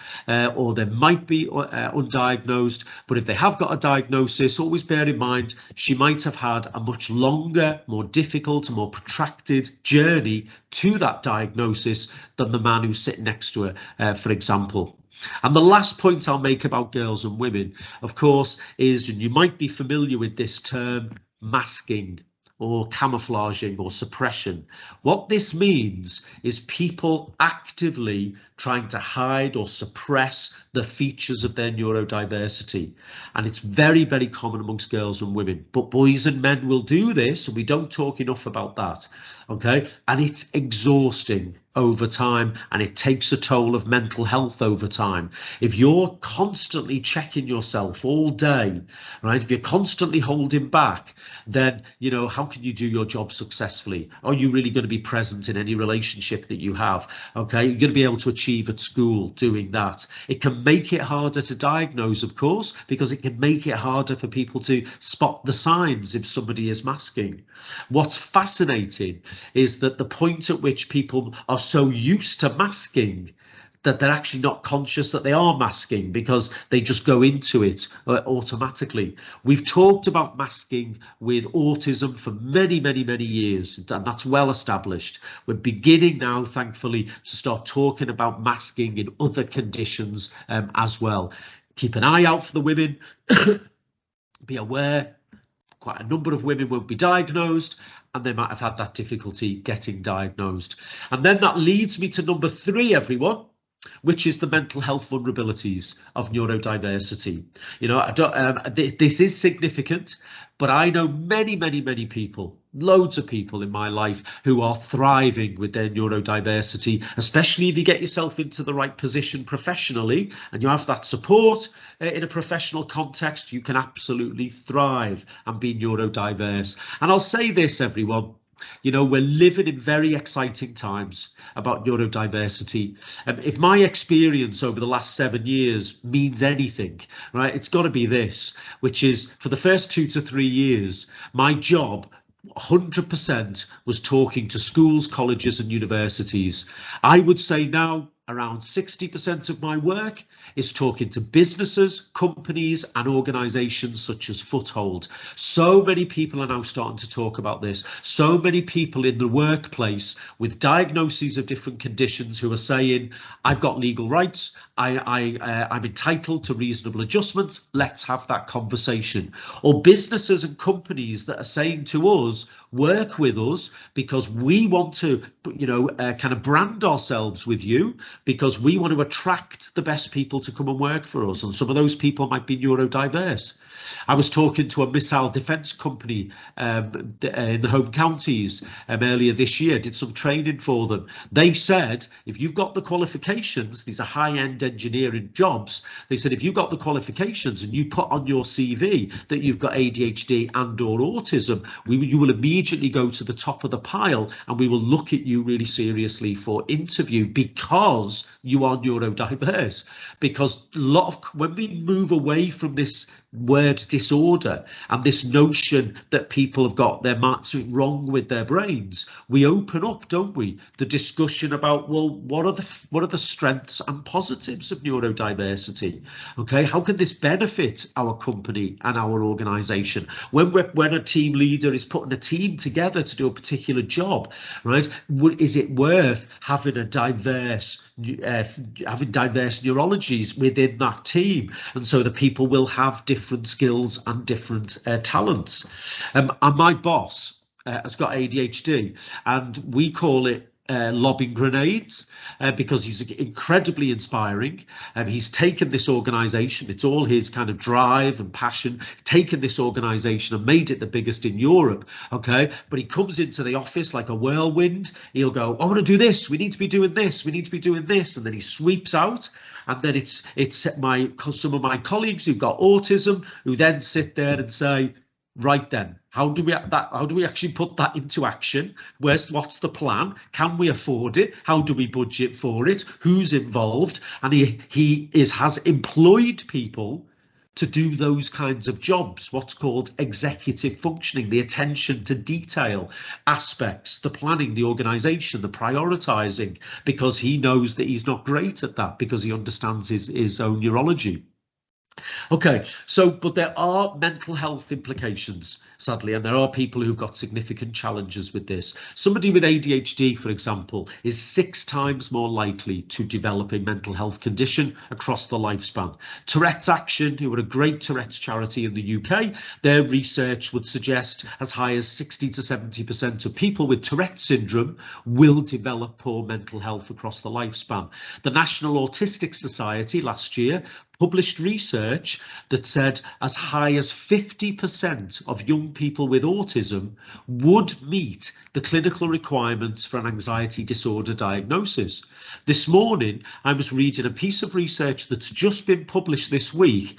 [SPEAKER 2] or they might be undiagnosed, but if they have got a diagnosis, always bear in mind she might have had a much longer, more difficult and more protracted journey to that diagnosis than the man who's sitting next to her, for example. And the last point I'll make about girls and women, of course, is, and you might be familiar with this term, masking or camouflaging or suppression. What this means is people actively trying to hide or suppress the features of their neurodiversity. And it's very, very common amongst girls and women, but boys and men will do this, and we don't talk enough about that. Okay, and it's exhausting over time, and it takes a toll of mental health over time. If you're constantly checking yourself all day, right, if you're constantly holding back, then, you know, how can you do your job successfully? Are you really going to be present in any relationship that you have? Okay, you're going to be able to achieve at school doing that. It can make it harder to diagnose, of course, because it can make it harder for people to spot the signs if somebody is masking. What's fascinating is that the point at which people are so used to masking that they're actually not conscious that they are masking, because they just go into it automatically. We've talked about masking with autism for many, many, many years, and that's well established. We're beginning now, thankfully, to start talking about masking in other conditions as well. Keep an eye out for the women be aware quite a number of women won't be diagnosed, and they might have had that difficulty getting diagnosed. And then that leads me to number 3, everyone, which is the mental health vulnerabilities of neurodiversity. You know, this is significant, but I know many people, loads of people in my life who are thriving with their neurodiversity, especially if you get yourself into the right position professionally and you have that support in a professional context. You can absolutely thrive and be neurodiverse. And I'll say this, everyone, you know, we're living in very exciting times about neurodiversity. If my experience over the last 7 years means anything, right, it's got to be this, which is for the first 2 to 3 years, my job 100% was talking to schools, colleges and universities. I would say now around 60% of my work is talking to businesses, companies and organisations such as Foothold. So many people are now starting to talk about this. So many people in the workplace with diagnoses of different conditions who are saying, I've got legal rights, I'm entitled to reasonable adjustments, let's have that conversation. Or businesses and companies that are saying to us, work with us because we want to, you know, kind of brand ourselves with you, because we want to attract the best people to come and work for us. And some of those people might be neurodiverse. I was talking to a missile defence company in the home counties earlier this year, did some training for them. They said, if you've got the qualifications, these are high-end engineering jobs, they said, if you've got the qualifications and you put on your CV that you've got ADHD and or autism, you will immediately go to the top of the pile and we will look at you really seriously for interview because you are neurodiverse. Because when we move away from this word disorder and this notion that people have got something wrong with their brains, we open up, don't we, the discussion about, well, what are the strengths and positives of neurodiversity? Okay, how can this benefit our company and our organization? When a team leader is putting a team together to do a particular job, right, is it worth having diverse neurologies within that team, and so the people will have different skills and different talents. And my boss has got ADHD, and we call it lobbing grenades because he's incredibly inspiring. He's taken this organisation, it's all his kind of drive and passion, taken this organisation and made it the biggest in Europe. Okay, but he comes into the office like a whirlwind. He'll go, I want to do this, we need to be doing this, we need to be doing this, and then he sweeps out. And then it's some of my colleagues who've got autism who then sit there and say, right then, how do we actually put that into action? What's the plan? Can we afford it? How do we budget for it? Who's involved? And he has employed people to do those kinds of jobs, what's called executive functioning, the attention to detail aspects, the planning, the organisation, the prioritising, because he knows that he's not great at that because he understands his own neurology. Okay, but there are mental health implications, sadly, and there are people who've got significant challenges with this. Somebody with ADHD, for example, is 6 times more likely to develop a mental health condition across the lifespan. Tourette's Action, who are a great Tourette's charity in the UK, their research would suggest as high as 60 to 70% of people with Tourette's syndrome will develop poor mental health across the lifespan. The National Autistic Society last year published research that said as high as 50% of young people with autism would meet the clinical requirements for an anxiety disorder diagnosis. This morning, I was reading a piece of research that's just been published this week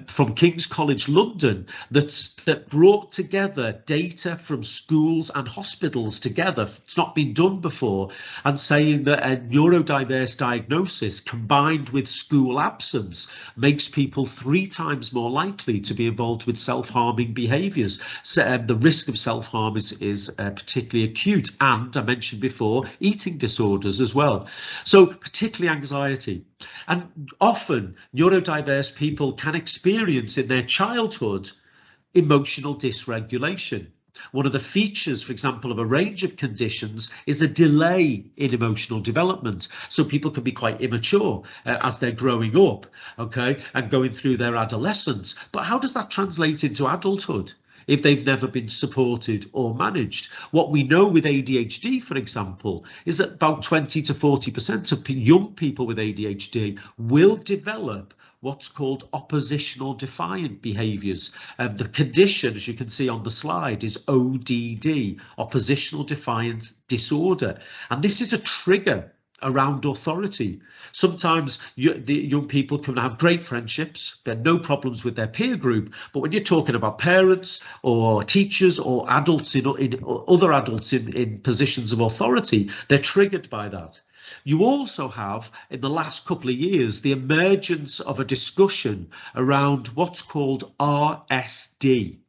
[SPEAKER 2] from King's College London that brought together data from schools and hospitals together. It's not been done before, and saying that a neurodiverse diagnosis combined with school absence makes people 3 times more likely to be involved with self-harming behaviours. So, the risk of self-harm is particularly acute, and I mentioned before, eating disorders as well. So particularly anxiety. And often neurodiverse people can experience in their childhood emotional dysregulation. One of the features, for example, of a range of conditions is a delay in emotional development. So people can be quite immature as they're growing up, okay, and going through their adolescence. But how does that translate into adulthood if they've never been supported or managed? What we know with ADHD, for example, is that about 20 to 40% of young people with ADHD will develop what's called oppositional defiant behaviours. The condition, as you can see on the slide, is ODD, oppositional defiance disorder. And this is a trigger around authority. Sometimes the young people can have great friendships, there are no problems with their peer group, but when you're talking about parents or teachers or adults or other adults in positions of authority, they're triggered by that. You also have, in the last couple of years, the emergence of a discussion around what's called RSD.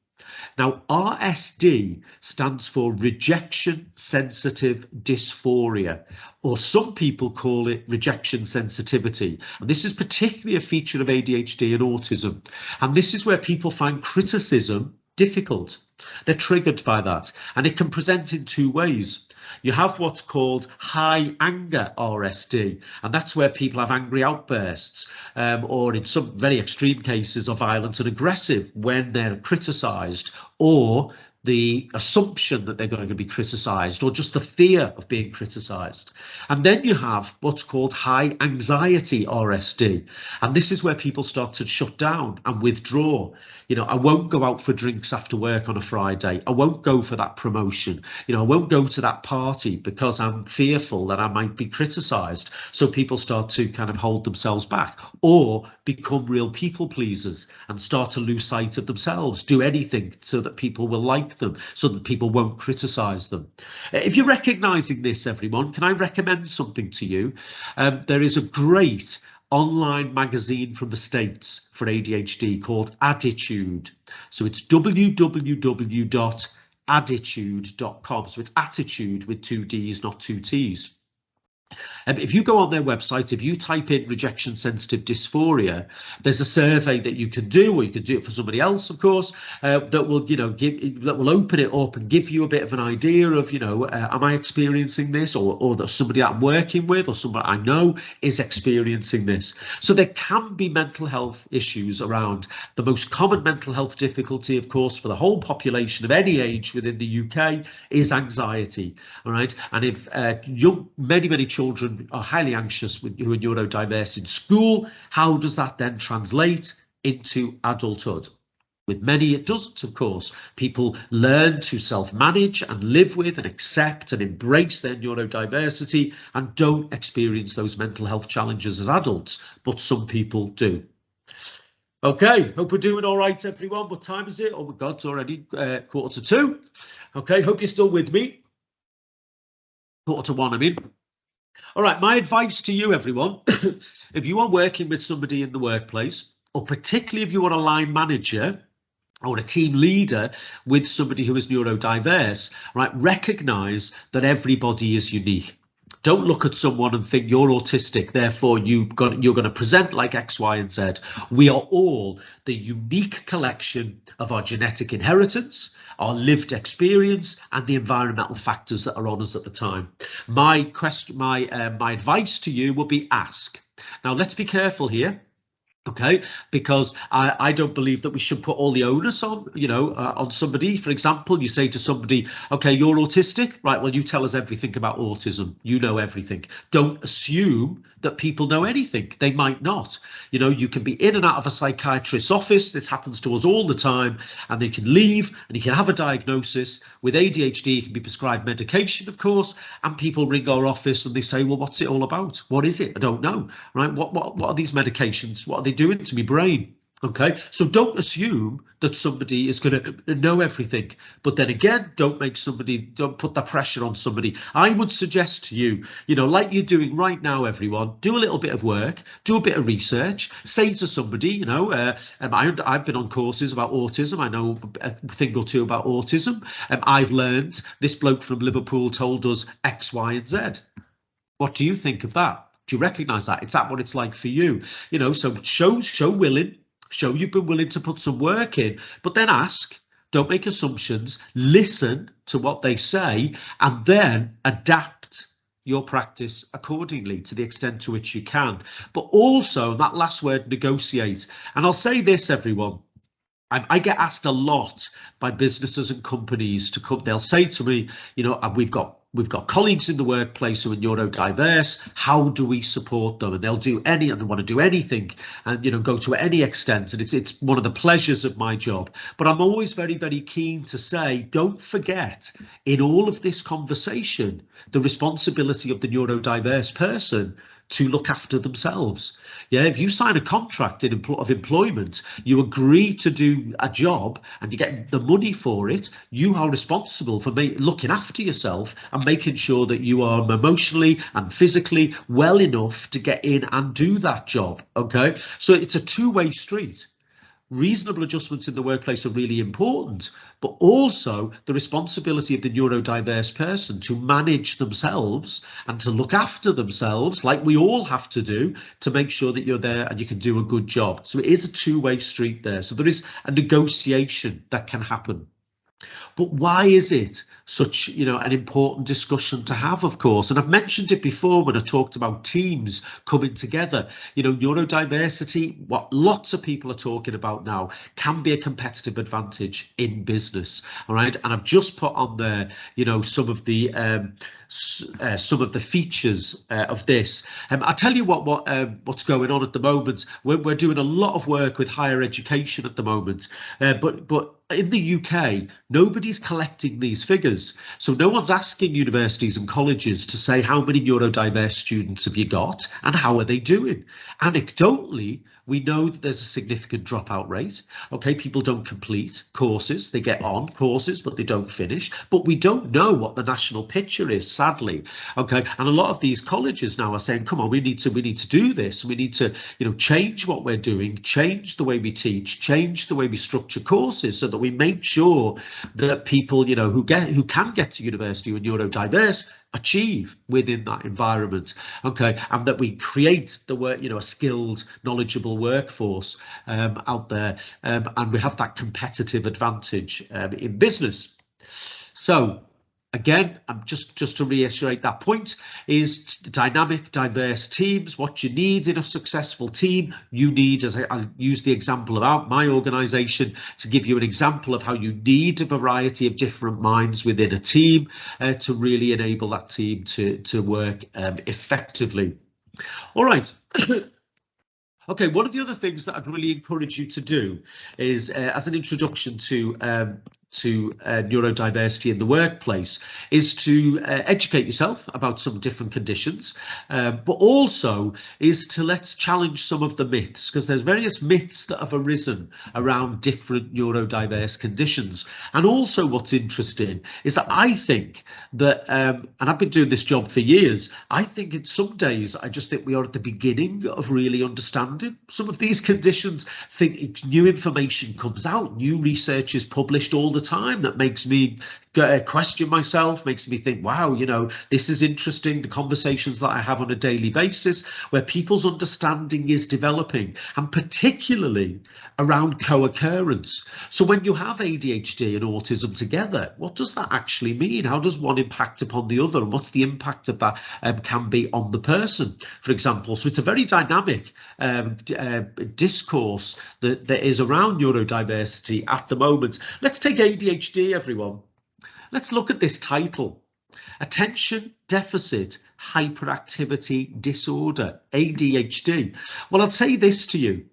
[SPEAKER 2] Now, RSD stands for rejection sensitive dysphoria, or some people call it rejection sensitivity. And this is particularly a feature of ADHD and autism. And this is where people find criticism difficult. They're triggered by that, and it can present in two ways. You have what's called high anger RSD, and that's where people have angry outbursts, or in some very extreme cases are violent and aggressive when they're criticised, or the assumption that they're going to be criticised, or just the fear of being criticised. And then you have what's called high anxiety RSD, and this is where people start to shut down and withdraw. You know, I won't go out for drinks after work on a Friday. I won't go for that promotion. You know, I won't go to that party because I'm fearful that I might be criticised. So people start to kind of hold themselves back, or become real people pleasers and start to lose sight of themselves, do anything so that people will like them, so that people won't criticise them. If you're recognising this, everyone, can I recommend something to you? There is a great online magazine from the States for ADHD called Attitude. So it's www.attitude.com. So it's attitude with two D's, not two T's. If you go on their website, if you type in rejection sensitive dysphoria, there's a survey that you can do, or you can do it for somebody else, of course, that will, you know, that will open it up and give you a bit of an idea of, you know, am I experiencing this, or that somebody that I'm working with or somebody I know is experiencing this. So there can be mental health issues around. The most common mental health difficulty, of course, for the whole population of any age within the UK is anxiety. All right, and if many children are highly anxious who are neurodiverse in school, how does that then translate into adulthood? With many it doesn't, of course. People learn to self-manage and live with and accept and embrace their neurodiversity and don't experience those mental health challenges as adults, but some people do. Okay, hope we're doing all right, everyone. What time is it? Oh my God, it's already 1:45. Okay, hope you're still with me. 1:45, I mean. All right, my advice to you, everyone, if you are working with somebody in the workplace, or particularly if you are a line manager or a team leader with somebody who is neurodiverse, right, recognise that everybody is unique. Don't look at someone and think you're autistic, therefore you're going to present like X, Y, and Z. We are all the unique collection of our genetic inheritance, our lived experience, and the environmental factors that are on us at the time. My advice to you would be ask. Now, let's be careful here. Okay, because I don't believe that we should put all the onus on, you know, on somebody. For example, you say to somebody, okay, you're autistic, right? Well, you tell us everything about autism. You know everything. Don't assume that people know anything. They might not. You know, you can be in and out of a psychiatrist's office. This happens to us all the time, and they can leave and you can have a diagnosis. With ADHD, it can be prescribed medication, of course, and people ring our office and they say, well, what's it all about? What is it? I don't know, right? What are these medications? What are they doing to my brain? Okay, so don't assume that somebody is going to know everything, but then again, don't put that pressure on somebody. I would suggest to you, you know, like you're doing right now, everyone, do a little bit of work, do a bit of research, say to somebody, you know, I've been on courses about autism. I know a thing or two about autism. I've learned this bloke from Liverpool told us X, Y, and Z. What do you think of that? Do you recognise that? Is that what it's like for you? You know, so show you've been willing to put some work in, but then ask, don't make assumptions, listen to what they say, and then adapt your practice accordingly to the extent to which you can. But also, that last word, negotiate. And I'll say this, everyone. I get asked a lot by businesses and companies to come. They'll say to me, you know, we've got colleagues in the workplace who are neurodiverse. How do we support them? And they'll do and they want to do anything, and, you know, go to any extent. And it's one of the pleasures of my job. But I'm always very, very keen to say, don't forget, in all of this conversation, the responsibility of the neurodiverse person to look after themselves. Yeah, if you sign a contract of employment, you agree to do a job and you get the money for it, you are responsible for looking after yourself and making sure that you are emotionally and physically well enough to get in and do that job. Okay, so it's a two-way street. Reasonable adjustments in the workplace are really important, but also the responsibility of the neurodiverse person to manage themselves and to look after themselves, like we all have to do, to make sure that you're there and you can do a good job. So it is a two-way street there. So there is a negotiation that can happen. But why is it such, you know, an important discussion to have, of course? And I've mentioned it before when I talked about teams coming together. You know, neurodiversity, what lots of people are talking about now, can be a competitive advantage in business. All right. And I've just put on there, you know, some of the features of this. I'll tell you what's going on at the moment. We're doing a lot of work with higher education at the moment, but in the UK, nobody's collecting these figures. So no one's asking universities and colleges to say how many neurodiverse students have you got and how are they doing. Anecdotally, we know that there's a significant dropout rate. Okay, people don't complete courses, they get on courses, but they don't finish. But we don't know what the national picture is, sadly. Okay, and a lot of these colleges now are saying, come on, we need to do this. We need to, you know, change what we're doing, change the way we teach, change the way we structure courses, so that we make sure that people, you know, who can get to university who are neurodiverse achieve within that environment. Okay, and that we create the work, you know, a skilled, knowledgeable workforce out there, and we have that competitive advantage in business. So again, just to reiterate that point, is dynamic, diverse teams. What you need in a successful team, you need, as I use the example of my organisation to give you an example of how you need a variety of different minds within a team to really enable that team to work effectively. All right. Okay, one of the other things that I'd really encourage you to do is, as an introduction to neurodiversity in the workplace, is to educate yourself about some different conditions, but also is to let's challenge some of the myths, because there's various myths that have arisen around different neurodiverse conditions. And also what's interesting is that I think that, and I've been doing this job for years, I think in some days I just think we are at the beginning of really understanding some of these conditions. Think new information comes out, new research is published all the time that makes me question myself, makes me think, wow, you know, this is interesting. The conversations that I have on a daily basis, where people's understanding is developing, and particularly around co-occurrence. So when you have ADHD and autism together, what does that actually mean? How does one impact upon the other, and what's the impact of that can be on the person, for example? So it's a very dynamic discourse that is around neurodiversity at the moment. Let's take ADHD, everyone. Let's look at this title: Attention Deficit Hyperactivity Disorder, ADHD. Well, I'll say this to you.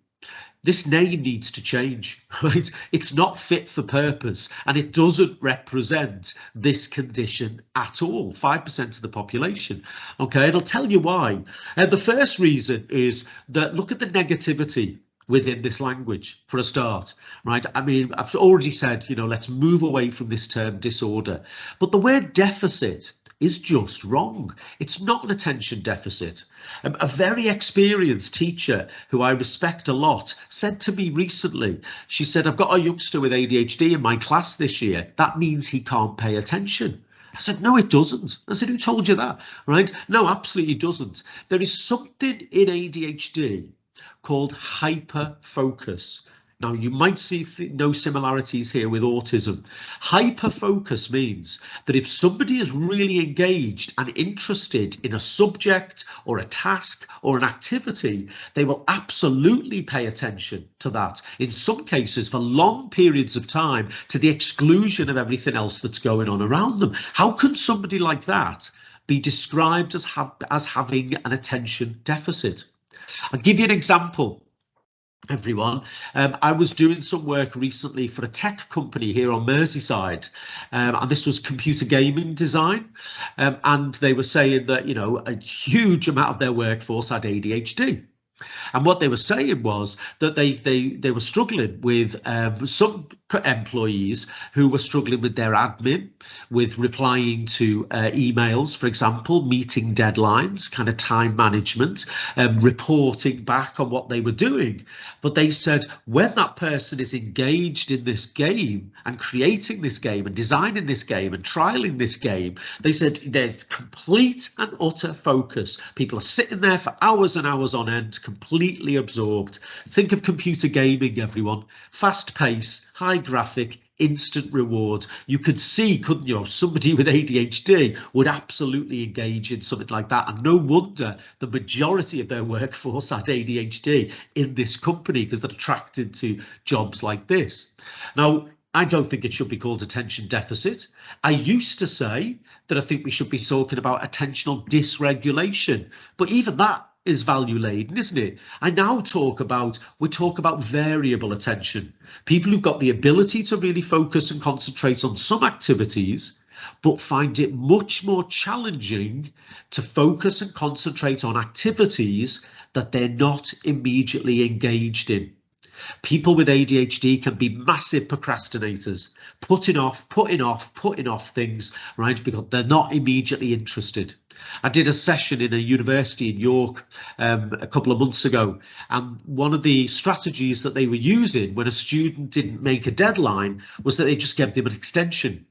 [SPEAKER 2] This name needs to change, right? It's not fit for purpose, and it doesn't represent this condition at all, 5% of the population. Okay, and I'll tell you why. The first reason is that look at the negativity within this language for a start, right? I mean, I've already said, you know, let's move away from this term disorder, but the word deficit is just wrong. It's not an attention deficit. A very experienced teacher who I respect a lot said to me recently, she said, I've got a youngster with ADHD in my class this year. That means he can't pay attention. I said, no, it doesn't. I said, who told you that? Right? No, absolutely doesn't. There is something in ADHD called hyper focus. Now, you might see no similarities here with autism. Hyperfocus means that if somebody is really engaged and interested in a subject or a task or an activity, they will absolutely pay attention to that, in some cases for long periods of time, to the exclusion of everything else that's going on around them. How can somebody like that be described as having an attention deficit? I'll give you an example. Everyone, I was doing some work recently for a tech company here on Merseyside, and this was computer gaming design, and they were saying that, you know, a huge amount of their workforce had ADHD. And what they were saying was that they were struggling with some employees who were struggling with their admin, with replying to emails, for example, meeting deadlines, kind of time management, reporting back on what they were doing. But they said when that person is engaged in this game and creating this game and designing this game and trialing this game, they said there's complete and utter focus. People are sitting there for hours and hours on end, completely absorbed. Think of computer gaming, everyone. Fast pace, high graphic, instant reward. You could see, couldn't you, somebody with ADHD would absolutely engage in something like that. And no wonder the majority of their workforce had ADHD in this company, because they're attracted to jobs like this. Now, I don't think it should be called attention deficit. I used to say that I think we should be talking about attentional dysregulation, but even that is value laden, isn't it? I now we talk about variable attention. People who've got the ability to really focus and concentrate on some activities, but find it much more challenging to focus and concentrate on activities that they're not immediately engaged in. People with ADHD can be massive procrastinators, putting off things, right, because they're not immediately interested. I did a session in a university in York a couple of months ago, and one of the strategies that they were using when a student didn't make a deadline was that they just gave them an extension.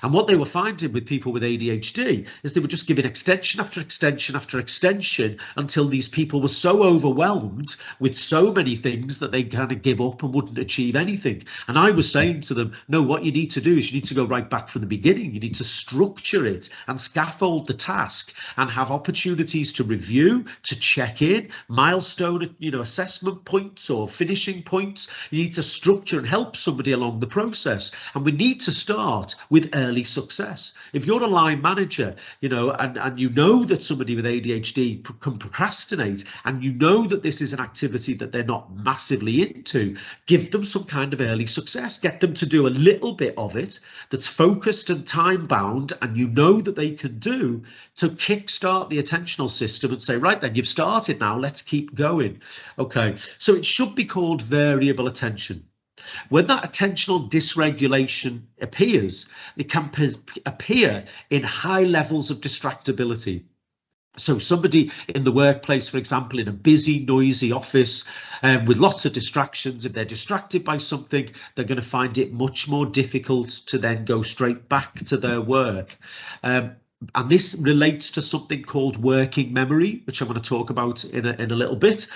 [SPEAKER 2] And what they were finding with people with ADHD is they were just giving extension after extension after extension until these people were so overwhelmed with so many things that they kind of give up and wouldn't achieve anything. And I was saying to them, no, what you need to do is you need to go right back from the beginning. You need to structure it and scaffold the task and have opportunities to review, to check in, milestone, assessment points or finishing points. You need to structure and help somebody along the process. And we need to start with early success. If you're a line manager, and you know that somebody with ADHD can procrastinate, and you know that this is an activity that they're not massively into, give them some kind of early success. Get them to do a little bit of it that's focused and time bound, and you know that they can do, to kickstart the attentional system and say, right then, you've started now, let's keep going. Okay, so it should be called variable attention. When that attentional dysregulation appears, it can appear in high levels of distractibility. So somebody in the workplace, for example, in a busy, noisy office with lots of distractions, if they're distracted by something, they're going to find it much more difficult to then go straight back to their work. And this relates to something called working memory, which I'm going to talk about in a little bit,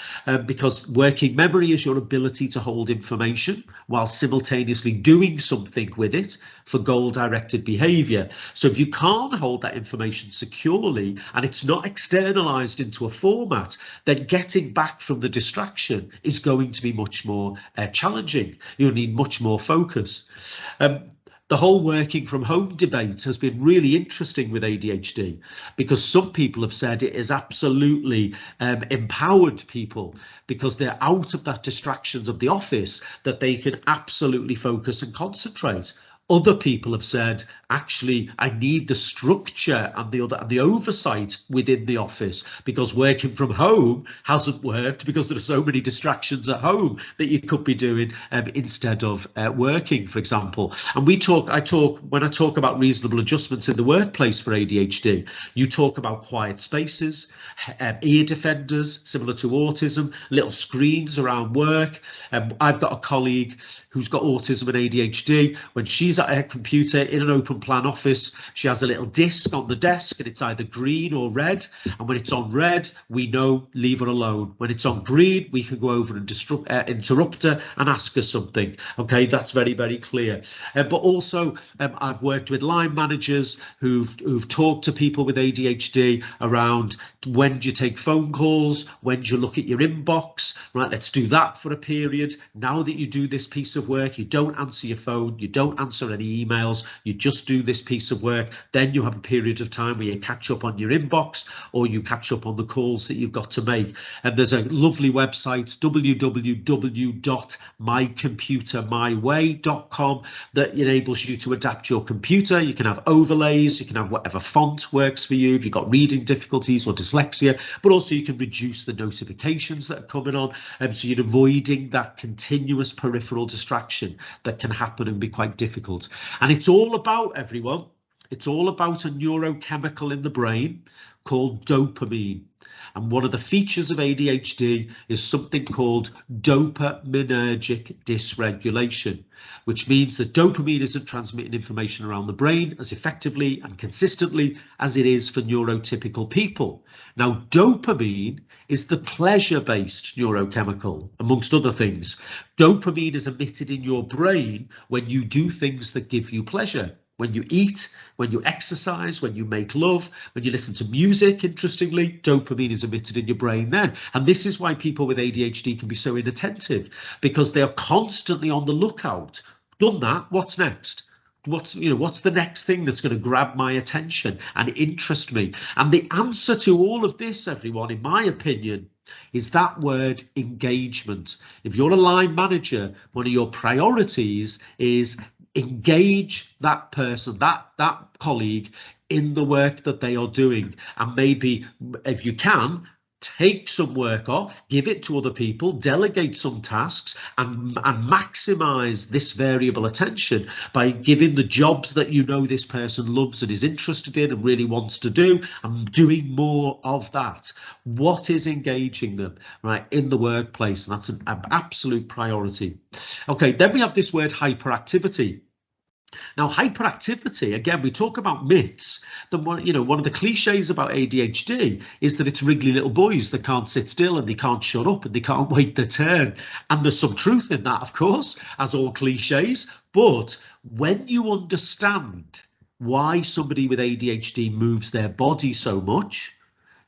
[SPEAKER 2] because working memory is your ability to hold information while simultaneously doing something with it for goal-directed behaviour. So if you can't hold that information securely and it's not externalized into a format, then getting back from the distraction is going to be much more challenging. You'll need much more focus. The whole working from home debate has been really interesting with ADHD, because some people have said it has absolutely empowered people, because they're out of that distractions of the office, that they can absolutely focus and concentrate. Other people have said, actually, I need the structure and the oversight within the office, because working from home hasn't worked because there are so many distractions at home that you could be doing instead of working, for example. And when I talk about reasonable adjustments in the workplace for ADHD, you talk about quiet spaces, ear defenders, similar to autism, little screens around work. I've got a colleague who's got autism and ADHD. When she's at her computer in an open plan office, she has a little disc on the desk and it's either green or red. And when it's on red, we know leave her alone. When it's on green, we can go over and interrupt her and ask her something. Okay, that's very, very clear. But also, I've worked with line managers who've talked to people with ADHD around when do you take phone calls, when do you look at your inbox, right? Let's do that for a period. Now that you do this piece of work, you don't answer your phone, you don't answer any emails, you just do this piece of work. Then you have a period of time where you catch up on your inbox or you catch up on the calls that you've got to make. And there's a lovely website, www.mycomputermyway.com, that enables you to adapt your computer. You can have overlays, you can have whatever font works for you if you've got reading difficulties or dyslexia, but also you can reduce the notifications that are coming on, so you're avoiding that continuous peripheral distraction that can happen and be quite difficult. And it's all about, everyone, it's all about a neurochemical in the brain called dopamine. And one of the features of ADHD is something called dopaminergic dysregulation, which means that dopamine isn't transmitting information around the brain as effectively and consistently as it is for neurotypical people. Now, dopamine is the pleasure-based neurochemical, amongst other things. Dopamine is emitted in your brain when you do things that give you pleasure. When you eat, when you exercise, when you make love, when you listen to music, interestingly, dopamine is emitted in your brain then. And this is why people with ADHD can be so inattentive, because they are constantly on the lookout. Done that, what's next? What's the next thing that's going to grab my attention and interest me? And the answer to all of this, everyone, in my opinion, is that word engagement. If you're a line manager, one of your priorities is engage that person, that colleague in the work that they are doing. And maybe if you can, take some work off, give it to other people, delegate some tasks, and maximize this variable attention by giving the jobs that you know this person loves and is interested in and really wants to do, and doing more of that. What is engaging them, right, in the workplace? And that's an absolute priority. Okay, then we have this word hyperactivity. Now, hyperactivity, again, we talk about myths. One of the cliches about ADHD is that it's wriggly little boys that can't sit still and they can't shut up and they can't wait their turn. And there's some truth in that, of course, as all cliches. But when you understand why somebody with ADHD moves their body so much,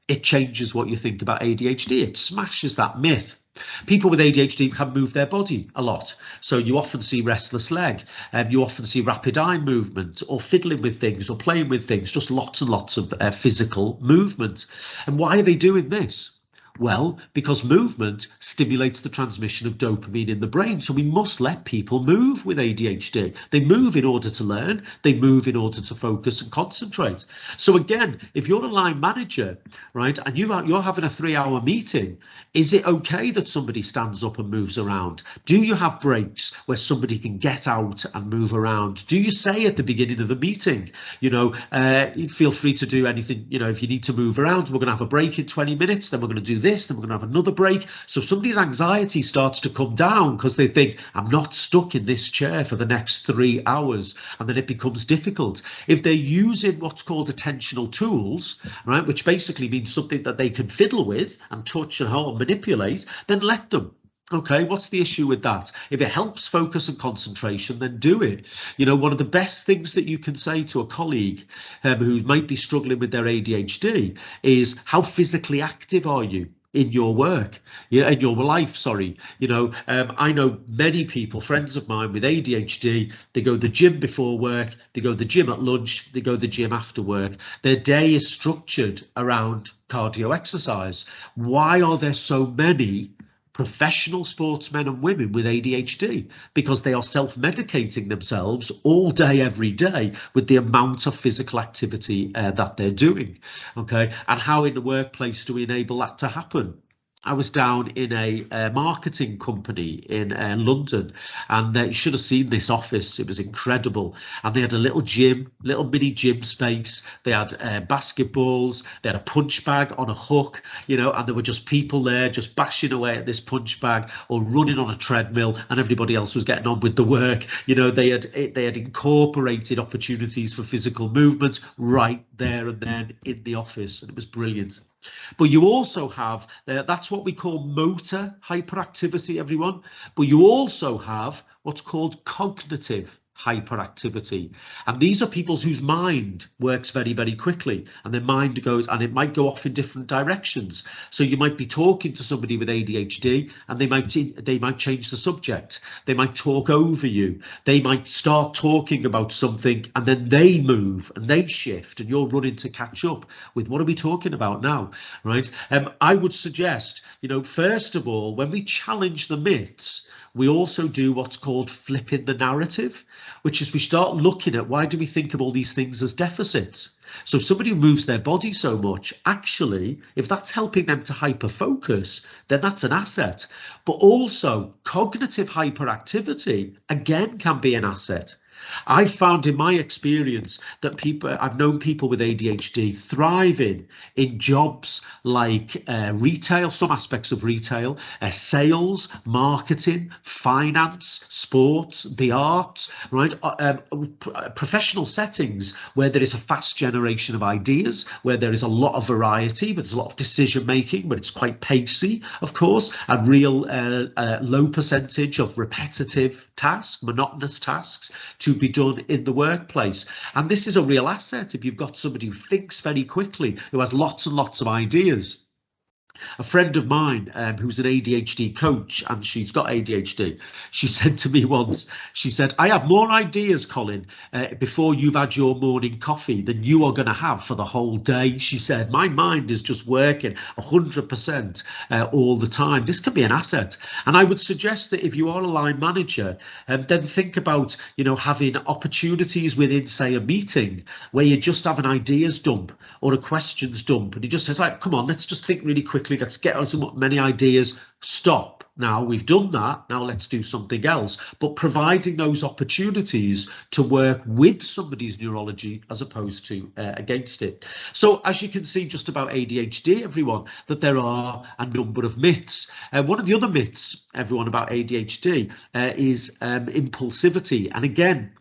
[SPEAKER 2] it changes what you think about ADHD. It smashes that myth. People with ADHD can move their body a lot. So you often see restless leg, and you often see rapid eye movement, or fiddling with things, or playing with things, just lots and lots of physical movement. And why are they doing this? Well, because movement stimulates the transmission of dopamine in the brain. So we must let people move with ADHD. They move in order to learn. They move in order to focus and concentrate. So again, if you're a line manager, right, and you're having a 3-hour meeting, is it okay that somebody stands up and moves around? Do you have breaks where somebody can get out and move around? Do you say at the beginning of the meeting, feel free to do anything, if you need to move around, we're going to have a break in 20 minutes, then we're going to do this, then we're going to have another break. So somebody's anxiety starts to come down because they think, I'm not stuck in this chair for the next 3 hours, and then it becomes difficult. If they're using what's called attentional tools, right, which basically means something that they can fiddle with and touch and hold and manipulate, then let them. Okay, what's the issue with that? If it helps focus and concentration, then do it. One of the best things that you can say to a colleague who might be struggling with their ADHD is, how physically active are you in your work, in your life, sorry. I know many people, friends of mine with ADHD, they go to the gym before work, they go to the gym at lunch, they go to the gym after work. Their day is structured around cardio exercise. Why are there so many professional sportsmen and women with ADHD? Because they are self-medicating themselves all day, every day, with the amount of physical activity that they're doing. Okay, and how in the workplace do we enable that to happen? I was down in a marketing company in London, and you should have seen this office. It was incredible. And they had a little gym, little mini gym space. They had basketballs. They had a punch bag on a hook, you know, and there were just people there just bashing away at this punch bag or running on a treadmill, and everybody else was getting on with the work. You know, they had incorporated opportunities for physical movement right there and then in the office, and it was brilliant. But you also have, that's what we call motor hyperactivity, everyone. But you also have what's called cognitive hyperactivity. And these are people whose mind works very, very quickly, and their mind goes, and it might go off in different directions. So you might be talking to somebody with ADHD and they might change the subject. They might talk over you. They might start talking about something and then they move and they shift, and you're running to catch up with what are we talking about now, right? I would suggest, you know, first of all, when we challenge the myths, we also do what's called flipping the narrative, which is we start looking at why do we think of all these things as deficits. So somebody who moves their body so much, actually, if that's helping them to hyper-focus, then that's an asset. But also cognitive hyperactivity, again, can be an asset. I've found in my experience that I've known people with ADHD thriving in jobs like retail, some aspects of retail, sales, marketing, finance, sports, the arts, right? Professional settings where there is a fast generation of ideas, where there is a lot of variety, but there's a lot of decision making, but it's quite pacey, of course, a real low percentage of repetitive tasks, monotonous tasks to be done in the workplace. And this is a real asset if you've got somebody who thinks very quickly, who has lots and lots of ideas. A friend of mine who's an ADHD coach, and she's got ADHD, she said to me once, she said, I have more ideas, Colin, before you've had your morning coffee than you are going to have for the whole day. She said, my mind is just working 100% all the time. This can be an asset. And I would suggest that if you are a line manager, then think about, you know, having opportunities within, say, a meeting where you just have an ideas dump or a questions dump, and he just says, like, come on, let's just think really quickly. Let's get on so many ideas. Stop. Now we've done that. Now let's do something else. But providing those opportunities to work with somebody's neurology as opposed to against it. So as you can see just about ADHD, everyone, that there are a number of myths. One of the other myths, everyone, about ADHD is impulsivity. And again,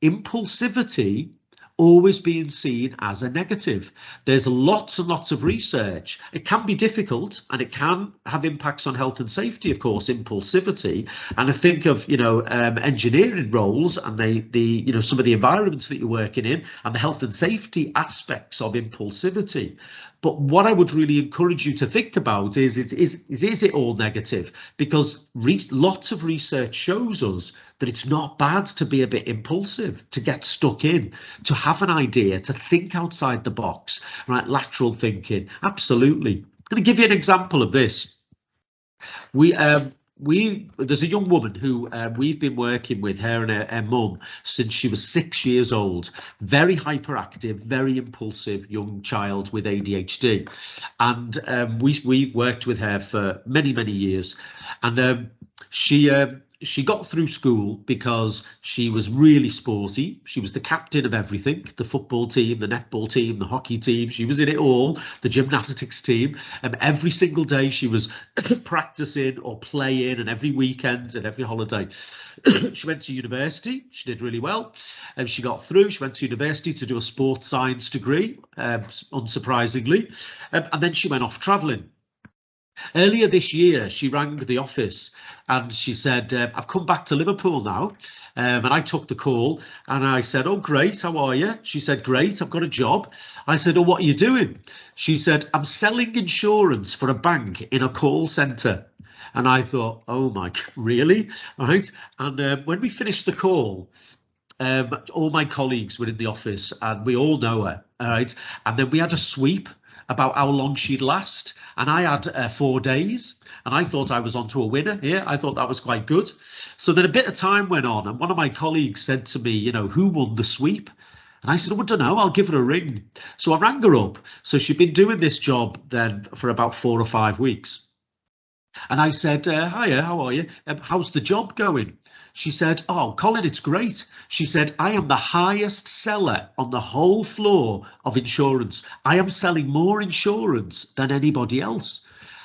[SPEAKER 2] impulsivity always being seen as a negative. There's lots and lots of research. It can be difficult and it can have impacts on health and safety, of course, impulsivity. And I think of, you know, engineering roles and you know, some of the environments that you're working in and the health and safety aspects of impulsivity. But what I would really encourage you to think about is it all negative? Because lots of research shows us that it's not bad to be a bit impulsive, to get stuck in, to have an idea, to think outside the box, right? Lateral thinking, absolutely. I'm going to give you an example of this. There's a young woman who we've been working with, her and her mum, since she was 6 years old. Very hyperactive, very impulsive young child with ADHD, and we've worked with her for many years, and she got through school because she was really sporty. She was the captain of everything, the football team, the netball team, the hockey team. She was in it all, the gymnastics team. And every single day she was practicing or playing, and every weekend and every holiday. She went to university. She did really well. And she got through. She went to university to do a sports science degree, unsurprisingly. And then she went off traveling. Earlier this year, she rang the office and she said, I've come back to Liverpool now. And I took the call and I said, oh, great. How are you? She said, great. I've got a job. I said, oh, what are you doing? She said, I'm selling insurance for a bank in a call centre. And I thought, oh, my, really? Right. And when we finished the call, all my colleagues were in the office and we all know her. All right. And then we had a sweep about how long she'd last, and I had 4 days, and I thought I was onto a winner here. I thought that was quite good. So then a bit of time went on, and one of my colleagues said to me, you know, who won the sweep? And I said, oh, I don't know, I'll give her a ring. So I rang her up. So she'd been doing this job then for about 4 or 5 weeks. And I said, hiya, how are you? How's the job going? She said, oh, Colin, it's great. She said, I am the highest seller on the whole floor of insurance. I am selling more insurance than anybody else.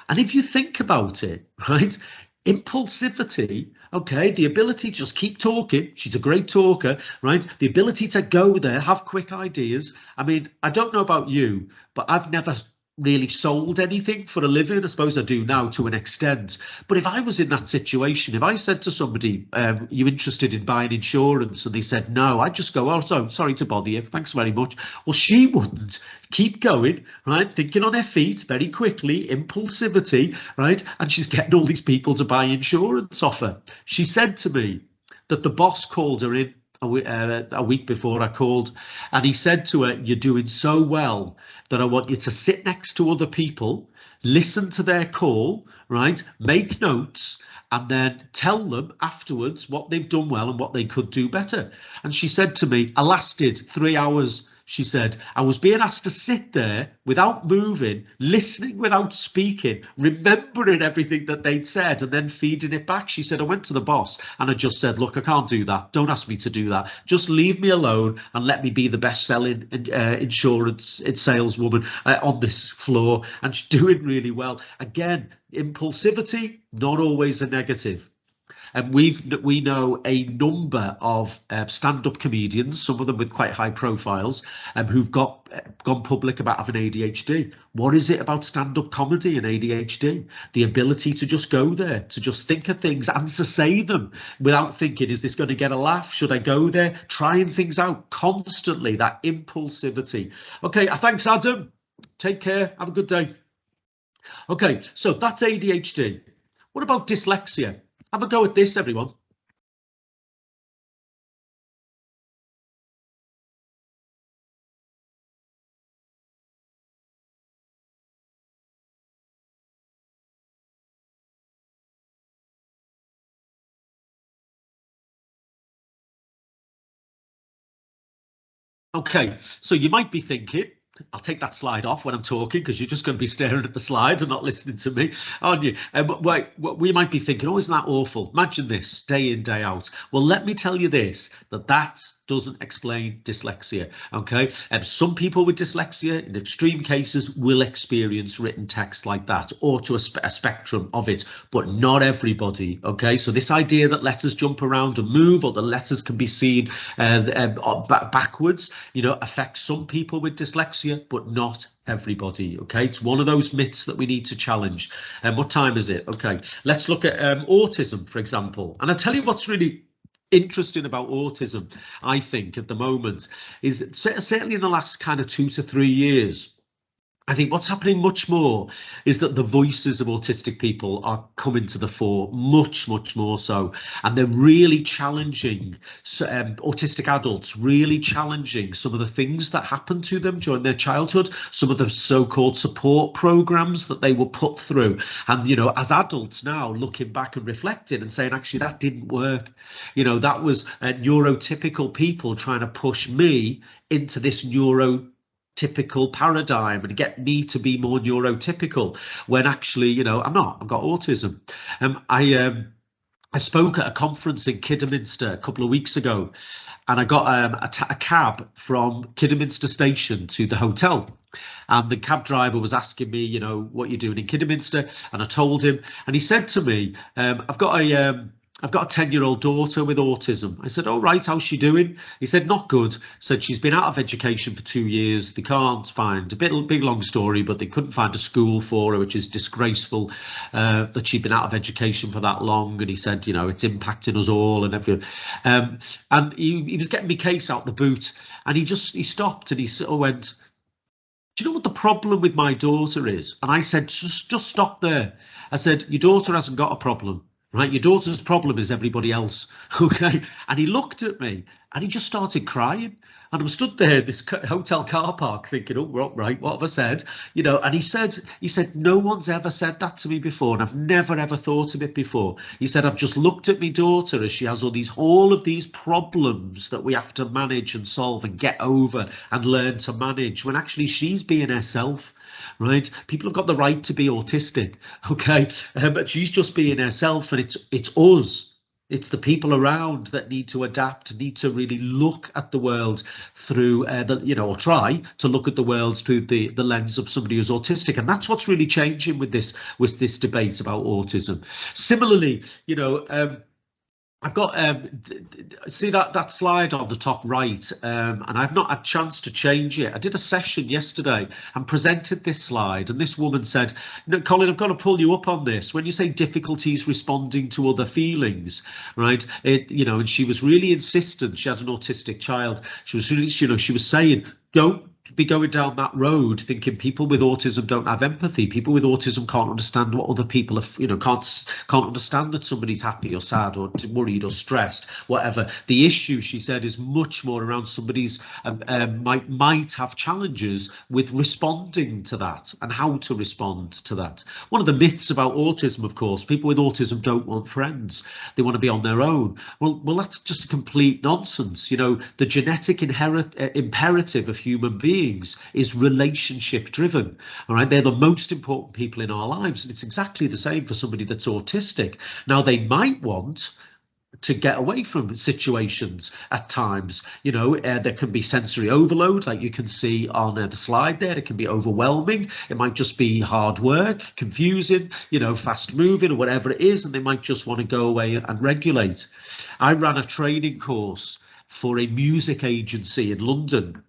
[SPEAKER 2] And if you think about it, right, impulsivity, okay, the ability to just keep talking, she's a great talker, right, the ability to go there, have quick ideas. I mean, I don't know about you, but I've never really sold anything for a living. I suppose I do now to an extent, but if I was in that situation, if I said to somebody, you interested in buying insurance, and they said no, I'd just go, oh, sorry to bother you, thanks very much. Well, she wouldn't. Keep going, right, thinking on her feet very quickly, impulsivity, right, and she's getting all these people to buy insurance off her. She said to me that the boss called her in a week before I called, and he said to her, you're doing so well that I want you to sit next to other people, listen to their call, right, make notes, and then tell them afterwards what they've done well and what they could do better. And she said to me, I lasted 3 hours. She said, I was being asked to sit there without moving, listening without speaking, remembering everything that they'd said and then feeding it back. She said, I went to the boss and I just said, look, I can't do that. Don't ask me to do that. Just leave me alone and let me be the best selling insurance saleswoman on this floor. And she's doing really well. Again, impulsivity, not always a negative. And we know a number of stand-up comedians, some of them with quite high profiles, who've gone public about having ADHD. What is it about stand-up comedy and ADHD? The ability to just go there, to just think of things and to say them without thinking, is this going to get a laugh? Should I go there? Trying things out constantly, that impulsivity. Okay, thanks, Adam. Take care. Have a good day. Okay, so that's ADHD. What about dyslexia? Have a go at this, everyone. Okay, so you might be thinking, I'll take that slide off when I'm talking because you're just going to be staring at the slide and not listening to me, aren't you? We might be thinking, oh, isn't that awful? Imagine this day in, day out. Well, let me tell you this, that doesn't explain dyslexia, okay? Some people with dyslexia, in extreme cases, will experience written text like that, or to a spectrum of it, but not everybody, okay? So this idea that letters jump around and move, or the letters can be seen backwards, you know, affects some people with dyslexia, but not everybody. Okay, it's one of those myths that we need to challenge. And what time is it? Okay, let's look at autism, for example. And I'll tell you what's really interesting about autism, I think, at the moment, is certainly in the last kind of 2 to 3 years, I think what's happening much more is that the voices of autistic people are coming to the fore much more so, and they're really challenging autistic adults, really challenging some of the things that happened to them during their childhood, some of the so-called support programs that they were put through. And, you know, as adults now looking back and reflecting and saying, actually, that didn't work. You know, that was neurotypical people trying to push me into this neurotypical paradigm and get me to be more neurotypical, when actually, you know, I'm not. I've got autism. I spoke at a conference in Kidderminster a couple of weeks ago, and I got a cab from Kidderminster station to the hotel. And the cab driver was asking me, you know, what you're doing in Kidderminster, and I told him, and he said to me, I've got a 10-year-old daughter with autism. I said, oh, right, how's she doing? He said, not good. Said she's been out of education for 2 years. They can't find, big long story, but they couldn't find a school for her, which is disgraceful, that she'd been out of education for that long. And he said, you know, it's impacting us all and everything. And he was getting me case out the boot, and he stopped and he sort of went, do you know what the problem with my daughter is? And I said, just stop there. I said, your daughter hasn't got a problem. Right, your daughter's problem is everybody else. Okay, and he looked at me and he just started crying, and I'm stood there in this hotel car park thinking, oh, right, what have I said? You know, and he said, no one's ever said that to me before, and I've never ever thought of it before. He said, I've just looked at my daughter as she has all of these problems that we have to manage and solve and get over and learn to manage, when actually she's being herself. right? People have got the right to be autistic, okay? But she's just being herself, and it's us. It's the people around that need to adapt, need to really look at the world through or try to look at the world through the lens of somebody who's autistic. And that's what's really changing with this debate about autism. Similarly, I've got see that slide on the top right, and I've not had a chance to change it. I did a session yesterday and presented this slide, and this woman said, "No, Colin, I've got to pull you up on this. When you say difficulties responding to other feelings, right? And she was really insistent. She had an autistic child. She was really, she was saying, don't be going down that road thinking people with autism don't have empathy. People with autism can't understand what other people are, can't understand that somebody's happy or sad or worried or stressed, whatever. The issue, she said, is much more around somebody's might have challenges with responding to that and how to respond to that. One of the myths about autism, of course, people with autism don't want friends. They want to be on their own. Well, that's just a complete nonsense. The genetic imperative of human beings is relationship driven. All right, they're the most important people in our lives, and it's exactly the same for somebody that's autistic. Now, they might want to get away from situations at times. There can be sensory overload, like you can see on the slide there. It can be overwhelming. It might just be hard work, confusing, fast moving or whatever it is, and they might just want to go away and regulate. I ran a training course for a music agency in London.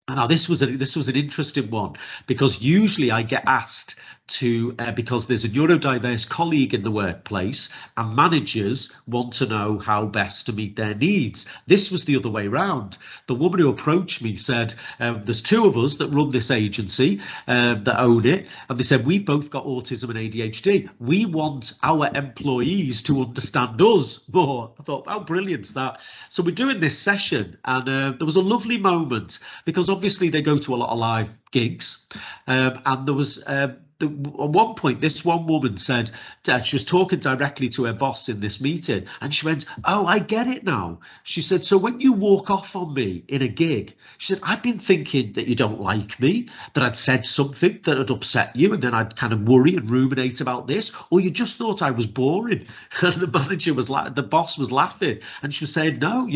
[SPEAKER 2] Now, this was an interesting one, because usually I get asked to, because there's a neurodiverse colleague in the workplace and managers want to know how best to meet their needs. This was the other way around. The woman who approached me said, there's two of us that run this agency that own it, and they said, we've both got autism and ADHD. We want our employees to understand us more. I thought, how brilliant is that? So we're doing this session, and there was a lovely moment, because obviously they go to a lot of live gigs, and there was at one point, this one woman said, she was talking directly to her boss in this meeting, and she went, "Oh, I get it now." She said, "So when you walk off on me in a gig," she said, "I've been thinking that you don't like me, that I'd said something that had upset you, and then I'd kind of worry and ruminate about this, or you just thought I was boring." And the manager was like, the boss was laughing, and she was saying, "No,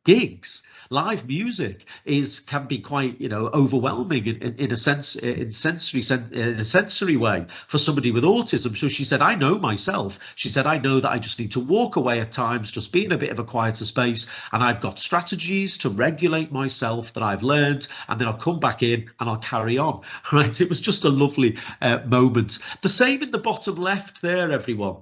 [SPEAKER 2] gigs, live music can be quite overwhelming in a sensory way for somebody with autism." So she said, "I know myself." She said, "I know that I just need to walk away at times, just be in a bit of a quieter space, and I've got strategies to regulate myself that I've learned, and then I'll come back in and I'll carry on." Right? It was just a lovely moment. The same in the bottom left there, everyone,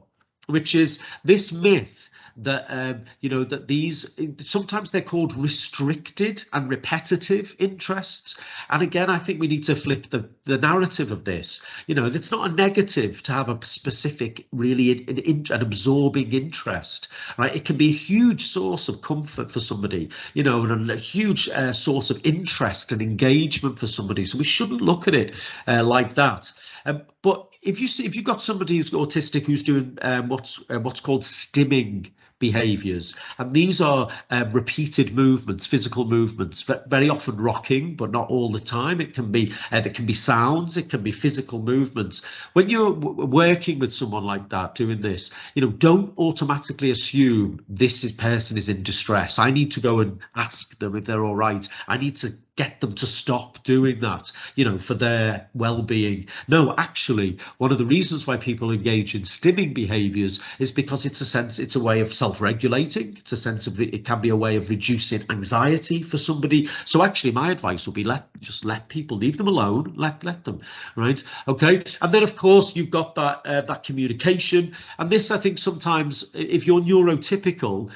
[SPEAKER 2] which is this myth that that these, sometimes they're called restricted and repetitive interests. And again, I think we need to flip the narrative of this. It's not a negative to have a specific, really an absorbing interest, right? It can be a huge source of comfort for somebody, and a huge source of interest and engagement for somebody. So we shouldn't look at it like that. But if you've got somebody who's autistic who's doing what's called stimming behaviors, and these are repeated movements, physical movements, very often rocking, but not all the time. It can be sounds, it can be physical movements. When you're working with someone like that doing this, don't automatically assume this person is in distress. I need to go and ask them if they're all right. I need to get them to stop doing that, for their well-being. No, actually, one of the reasons why people engage in stimming behaviors is because it's a way of self-regulating. It can be a way of reducing anxiety for somebody. So actually, my advice would be just let people, leave them alone, let them, right? Okay. And then of course you've got that communication, and this, I think, sometimes if you're neurotypical,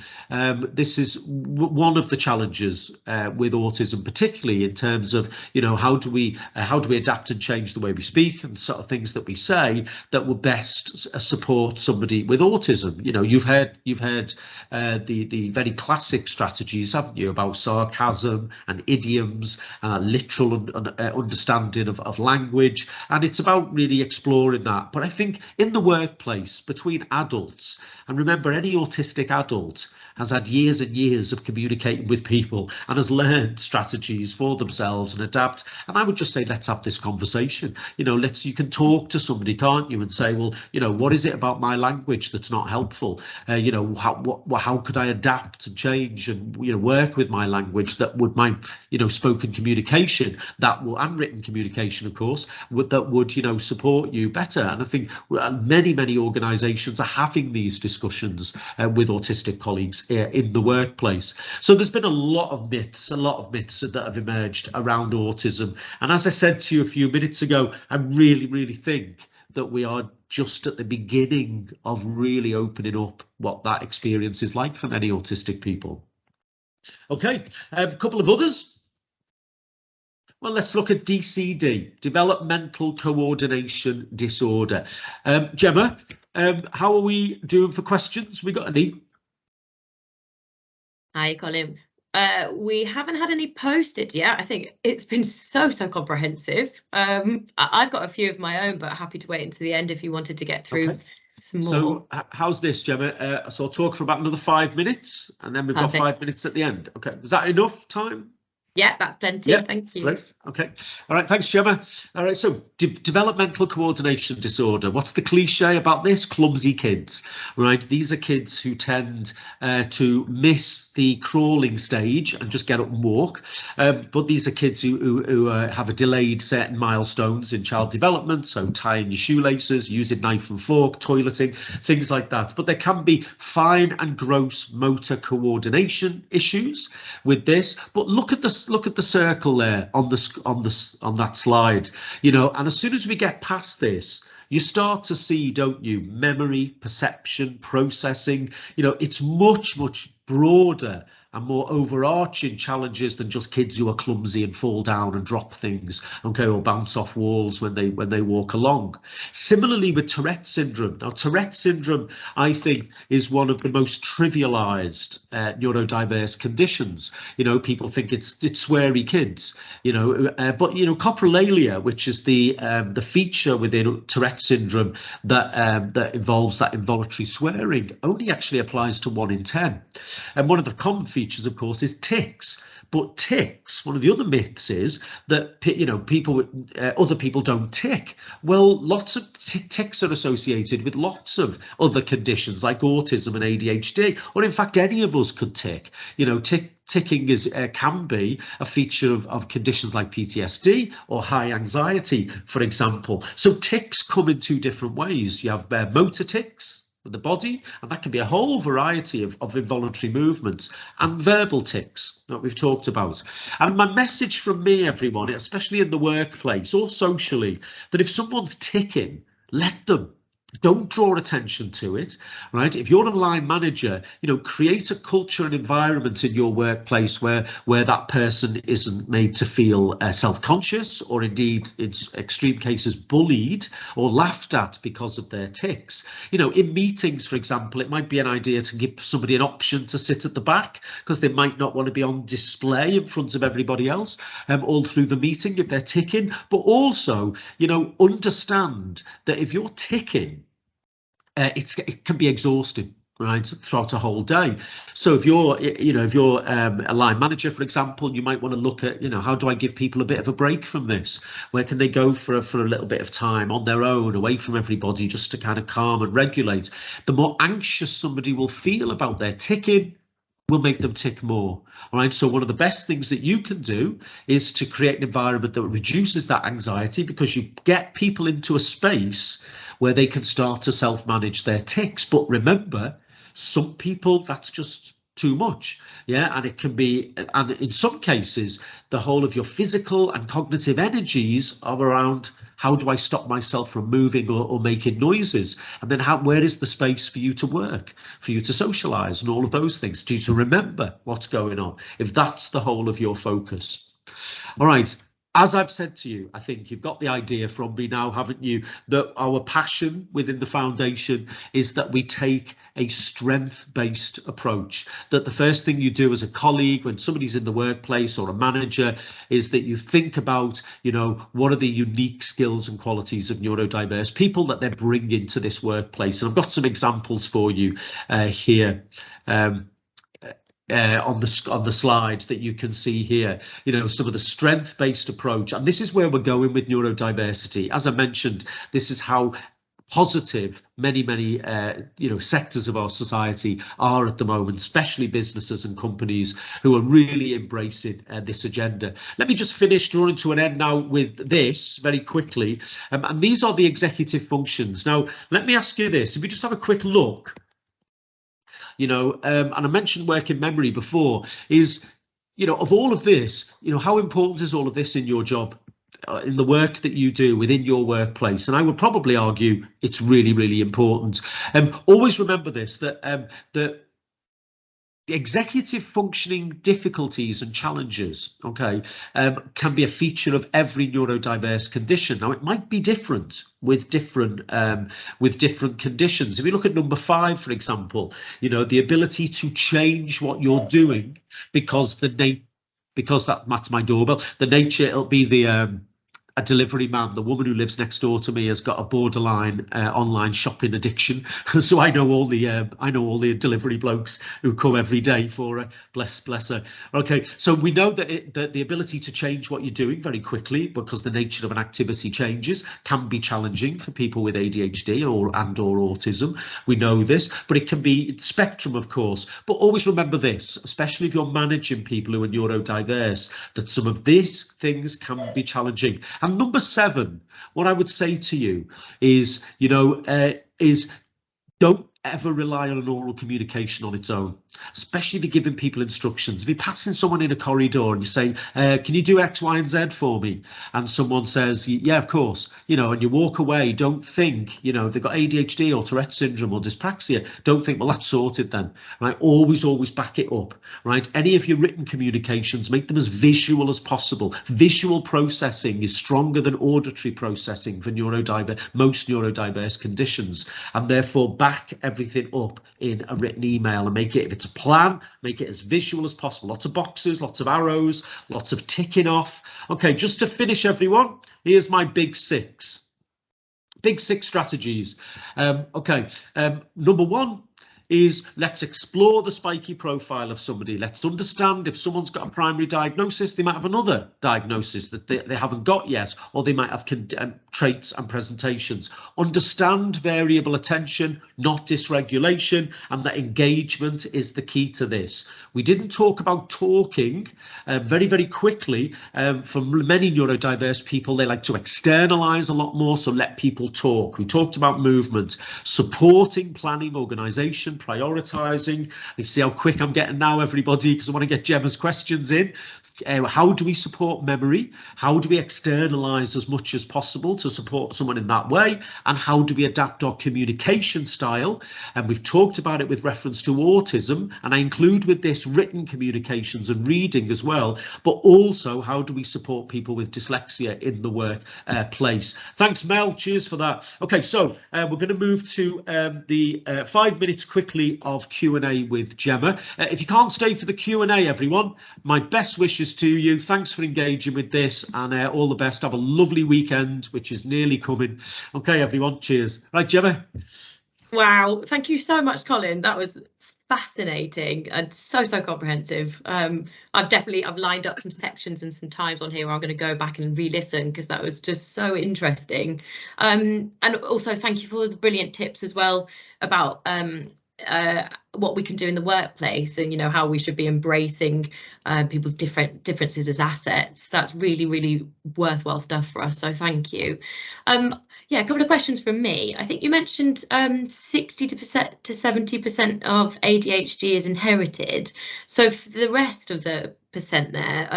[SPEAKER 2] this is one of the challenges with autism, particularly in terms of how do we adapt and change the way we speak and sort of things that we say that will best support somebody with autism. You've heard the very classic strategies, haven't you, about sarcasm and idioms and literal understanding of language, and it's about really exploring that. But I think in the workplace between adults, and remember, any autistic adult has had years and years of communicating with people and has learned strategies for themselves and adapt. And I would just say, let's have this conversation. You know, you can talk to somebody, can't you, and say, well, you know, what is it about my language that's not helpful? You know, how could I adapt and change and, you know, work with my language that would, my, you know, spoken communication that will, and written communication, of course, that would, you know, support you better. And I think many organisations are having these discussions with autistic colleagues in the workplace. So there's been a lot of myths that have emerged around autism. And as I said to you a few minutes ago, I really think that we are just at the beginning of really opening up what that experience is like for many autistic people. Okay, a couple of others. Well, let's look at DCD, Developmental Coordination Disorder. Gemma, how are we doing for questions? We got any?
[SPEAKER 1] Hi, Colin. We haven't had any posted yet. I think it's been so comprehensive. I've got a few of my own, but happy to wait until the end if you wanted to get through some more.
[SPEAKER 2] So how's this, Gemma? So I'll talk for about another 5 minutes, and then we've got 5 minutes at the end. Okay, is that enough time?
[SPEAKER 1] Yeah, that's plenty. Yeah, thank you.
[SPEAKER 2] Great. Okay. All right. Thanks, Gemma. All right. So developmental coordination disorder. What's the cliche about this? Clumsy kids, right? These are kids who tend to miss the crawling stage and just get up and walk. But these are kids who have a delayed certain milestones in child development. So tying your shoelaces, using knife and fork, toileting, things like that. But there can be fine and gross motor coordination issues with this. But look at the circle there on that slide, you know, and as soon as we get past this, you start to see, don't you, memory, perception, processing. You know, it's much broader and more overarching challenges than just kids who are clumsy and fall down and drop things, okay, or bounce off walls when they walk along. Similarly with Tourette syndrome. Now, Tourette syndrome, I think, is one of the most trivialized neurodiverse conditions. You know, people think it's sweary kids, you know, but, you know, coprolalia, which is the feature within Tourette syndrome that involves that involuntary swearing, only actually applies to 1 in 10. And one of the common features, of course, is tics. But tics, one of the other myths is that, you know, other people don't tic. Well, lots of tics are associated with lots of other conditions like autism and ADHD, or in fact, any of us could tic. You know, ticking can be a feature of conditions like PTSD or high anxiety, for example. So tics come in 2 different ways. You have motor tics with the body, and that can be a whole variety of involuntary movements, and verbal tics that we've talked about. And my message from me, everyone, especially in the workplace or socially, that if someone's ticking, let them. Don't draw attention to it, right? If you're a line manager, you know, create a culture and environment in your workplace where that person isn't made to feel self-conscious, or indeed, in extreme cases, bullied or laughed at because of their tics. You know, in meetings, for example, it might be an idea to give somebody an option to sit at the back because they might not want to be on display in front of everybody else all through the meeting if they're ticking. But also, you know, understand that if you're ticking, it can be exhausting, right, throughout a whole day. So if you're a line manager, for example, you might want to look at, you know, how do I give people a bit of a break from this? Where can they go for a little bit of time on their own, away from everybody, just to kind of calm and regulate? The more anxious somebody will feel about their ticking will make them tick more. All right. So one of the best things that you can do is to create an environment that reduces that anxiety, because you get people into a space where they can start to self-manage their tics. But remember, some people, that's just too much. Yeah, and it can be, and in some cases, the whole of your physical and cognitive energies are around, how do I stop myself from moving or making noises? And then where is the space for you to work, for you to socialize, and all of those things, to remember what's going on, if that's the whole of your focus. All right. As I've said to you, I think you've got the idea from me now, haven't you, that our passion within the foundation is that we take a strength-based approach, that the first thing you do as a colleague when somebody's in the workplace or a manager is that you think about, you know, what are the unique skills and qualities of neurodiverse people that they're bringing to this workplace. And I've got some examples for you here. on the slide that you can see here, you know, some of the strength-based approach, and this is where we're going with neurodiversity. As I mentioned, this is how positive many you know, sectors of our society are at the moment, especially businesses and companies who are really embracing this agenda. Let me just finish, drawing to an end now with this very quickly, and these are the executive functions. Now let me ask you this, if you just have a quick look, you know, and I mentioned working memory before, is, you know, of all of this, you know, how important is all of this in your job? In the work that you do within your workplace? And I would probably argue it's really important. Always remember this, that the executive functioning difficulties and challenges, okay, can be a feature of every neurodiverse condition. Now it might be different with different conditions. If you look at number 5, for example, you know, the ability to change what you're doing because that's my doorbell. The nature, it'll be the a delivery man, the woman who lives next door to me has got a borderline online shopping addiction, so I know all the delivery blokes who come every day for her. Bless her. Okay, so we know that the ability to change what you're doing very quickly, because the nature of an activity changes, can be challenging for people with ADHD or autism. We know this, but it can be spectrum, of course. But always remember this, especially if you're managing people who are neurodiverse, that some of these things can be challenging. And number 7, what I would say to you is, you know, is don't ever rely on an oral communication on its own, especially if you're giving people instructions. If you're passing someone in a corridor and you say, can you do X, Y, and Z for me? And someone says, yeah, of course, you know, and you walk away, don't think, you know, they've got ADHD or Tourette syndrome or dyspraxia, don't think, well, that's sorted then, right? Always back it up, right? Any of your written communications, make them as visual as possible. Visual processing is stronger than auditory processing for most neurodiverse conditions, and therefore back everything up in a written email and make it, if it's a plan, make it as visual as possible. Lots of boxes, lots of arrows, lots of ticking off. Okay, just to finish, everyone, here's my big 6 strategies. Okay, number 1 is, let's explore the spiky profile of somebody. Let's understand if someone's got a primary diagnosis, they might have another diagnosis that they haven't got yet, or they might have traits and presentations. Understand variable attention, not dysregulation, and that engagement is the key to this. We didn't talk about talking very quickly. For many neurodiverse people, they like to externalize a lot more, so let people talk. We talked about movement, supporting planning, organization, prioritizing. You see how quick I'm getting now, everybody, because I want to get Gemma's questions in. How do we support memory? How do we externalize as much as possible to support someone in that way? And how do we adapt our communication style? And we've talked about it with reference to autism, and I include with this written communications and reading as well, but also how do we support people with dyslexia in the workplace? Thanks, Mel. Cheers for that. Okay, so we're going to move to the 5 minutes quickly of Q&A with Gemma. If you can't stay for the Q&A, everyone, my best wishes to you. Thanks for engaging with this, and all the best. Have a lovely weekend, which is nearly coming. Okay, everyone, cheers. Right, Gemma.
[SPEAKER 1] Wow, thank you so much, Colin. That was fascinating and so comprehensive. I've lined up some sections and some times on here where I'm going to go back and re-listen, because that was just so interesting. And also thank you for all the brilliant tips as well about what we can do in the workplace, and, you know, how we should be embracing people's differences as assets. That's really worthwhile stuff for us, so thank you. Yeah, a couple of questions from me. I think you mentioned 60% to 70% of ADHD is inherited. So for the rest of the percent there,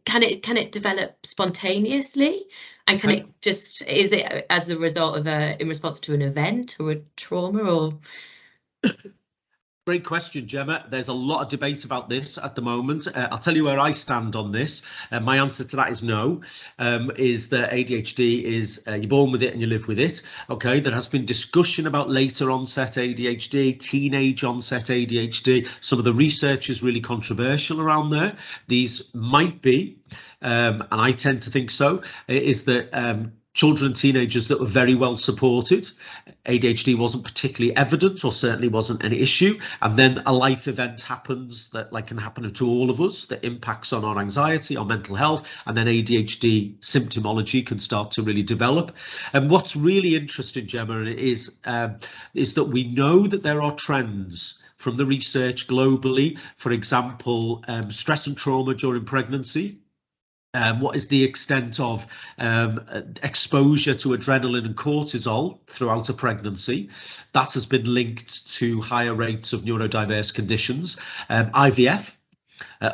[SPEAKER 1] can it develop spontaneously? And is it as a result of in response to an event or a trauma, or?
[SPEAKER 2] Great question, Gemma. There's a lot of debate about this at the moment. I'll tell you where I stand on this. My answer to that is no, is that ADHD is you're born with it and you live with it. Okay, there has been discussion about later onset ADHD, teenage onset ADHD. Some of the research is really controversial around there. These might be, and I tend to think so, is that children and teenagers that were very well supported. ADHD wasn't particularly evident, or certainly wasn't an issue, and then a life event happens that can happen to all of us, that impacts on our anxiety, our mental health, and then ADHD symptomology can start to really develop. And what's really interesting, Gemma, is that we know that there are trends from the research globally. For example, stress and trauma during pregnancy. What is the extent of exposure to adrenaline and cortisol throughout a pregnancy? That has been linked to higher rates of neurodiverse conditions. IVF,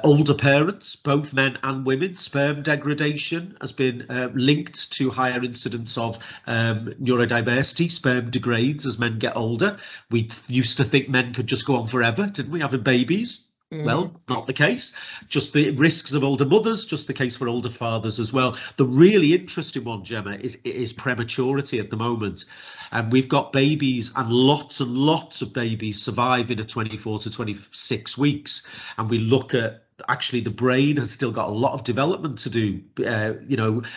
[SPEAKER 2] older parents, both men and women, sperm degradation has been linked to higher incidence of neurodiversity. Sperm degrades as men get older. We used to think men could just go on forever, didn't we, having babies? Well, not the case. Just the risks of older mothers, just the case for older fathers as well. The really interesting one, Gemma, is prematurity at the moment. And we've got babies, and lots of babies surviving at 24 to 26 weeks. And we look at, actually, the brain has still got a lot of development to do,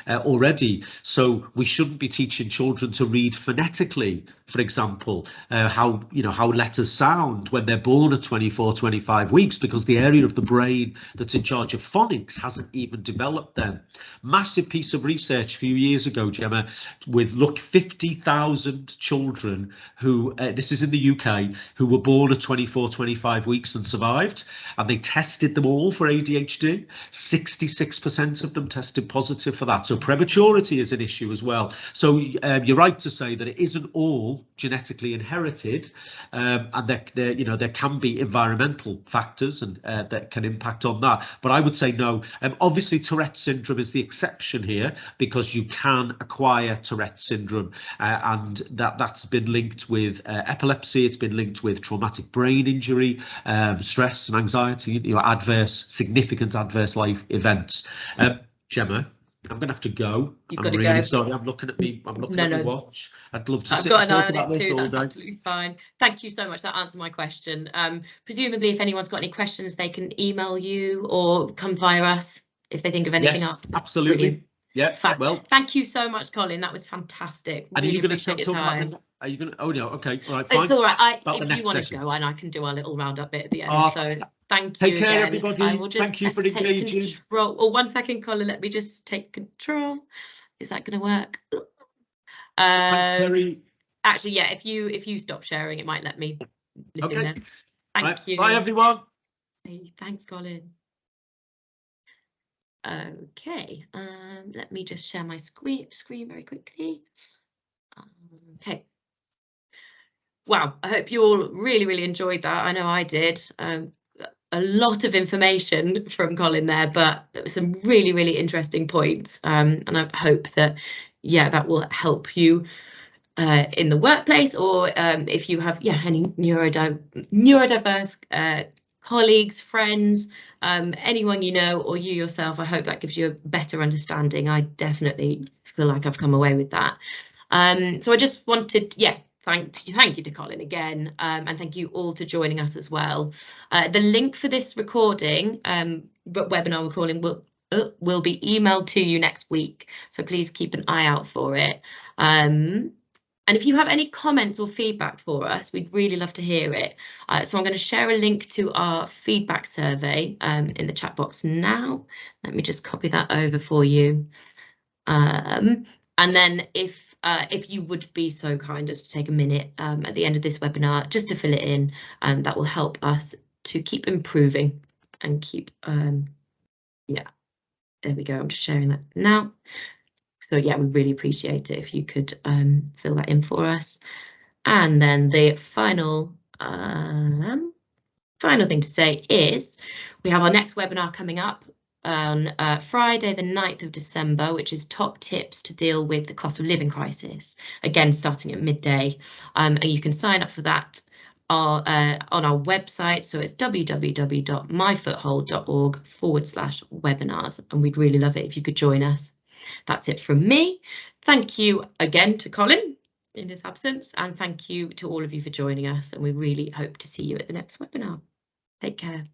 [SPEAKER 2] already. So we shouldn't be teaching children to read phonetically, for example, how letters sound when they're born at 24, 25 weeks, because the area of the brain that's in charge of phonics hasn't even developed then. Massive piece of research a few years ago, Gemma, with 50,000 children who, this is in the UK, who were born at 24, 25 weeks and survived, and they tested them all for ADHD. 66% of them tested positive for that. So prematurity is an issue as well. So you're right to say that it isn't all genetically inherited, and there can be environmental factors and that can impact on that. But I would say no. Obviously, Tourette syndrome is the exception here, because you can acquire Tourette syndrome, and that's been linked with epilepsy. It's been linked with traumatic brain injury, stress and anxiety, significant adverse life events. Gemma, I'm going to have to go.
[SPEAKER 1] You've got to
[SPEAKER 2] really
[SPEAKER 1] go.
[SPEAKER 2] Sorry, I'm looking at me. I'm looking at my watch. I'd love to.
[SPEAKER 1] I've got an eye on it too. That's absolutely fine. Thank you so much. That answered my question. Presumably, if anyone's got any questions, they can email you or come via us if they think of anything up.
[SPEAKER 2] Absolutely. Brilliant. Yeah. Well,
[SPEAKER 1] thank you so much, Colin. That was fantastic.
[SPEAKER 2] And
[SPEAKER 1] really
[SPEAKER 2] are you going to
[SPEAKER 1] talk
[SPEAKER 2] about? Are you going to? Oh no. Okay. All right. Fine.
[SPEAKER 1] It's all right. If you want to go, and I can do our little roundup bit at the end. So thank you.
[SPEAKER 2] Take care,
[SPEAKER 1] again.
[SPEAKER 2] everybody.
[SPEAKER 1] I will just
[SPEAKER 2] thank you for engaging.
[SPEAKER 1] Control. Oh, 1 second, Colin. Let me just take control. Is that going to work?
[SPEAKER 2] Thanks, Terry.
[SPEAKER 1] Actually, yeah. If you stop sharing, it might let me.
[SPEAKER 2] Okay.
[SPEAKER 1] In there. Thank you.
[SPEAKER 2] Bye, everyone.
[SPEAKER 1] Hey, thanks, Colin. Okay. Let me just share my screen very quickly. Okay. Wow, I hope you all really enjoyed that. I know I did. A lot of information from Colin there, but there were some really interesting points. And I hope that, yeah, that will help you in the workplace, or if you have, any neurodiverse colleagues, friends, anyone you know, or you yourself. I hope that gives you a better understanding. I definitely feel like I've come away with that. So I just wanted, thank you to Colin again, and thank you all to joining us as well. The link for this recording, webinar recording, will be emailed to you next week, so please keep an eye out for it. And if you have any comments or feedback for us, we'd really love to hear it. So I'm going to share a link to our feedback survey in the chat box now. Let me just copy that over for you. And then if you would be so kind as to take a minute at the end of this webinar just to fill it in, that will help us to keep improving and keep, there we go. I'm just sharing that now. So yeah, we really appreciate it if you could fill that in for us. And then the final thing to say is we have our next webinar coming up on Friday, the 9th of December, which is top tips to deal with the cost of living crisis. Again, starting at midday, and you can sign up for that on our website. So it's www.myfoothold.org/webinars, and we'd really love it if you could join us. That's it from me. Thank you again to Colin in his absence, and thank you to all of you for joining us, and we really hope to see you at the next webinar. Take care.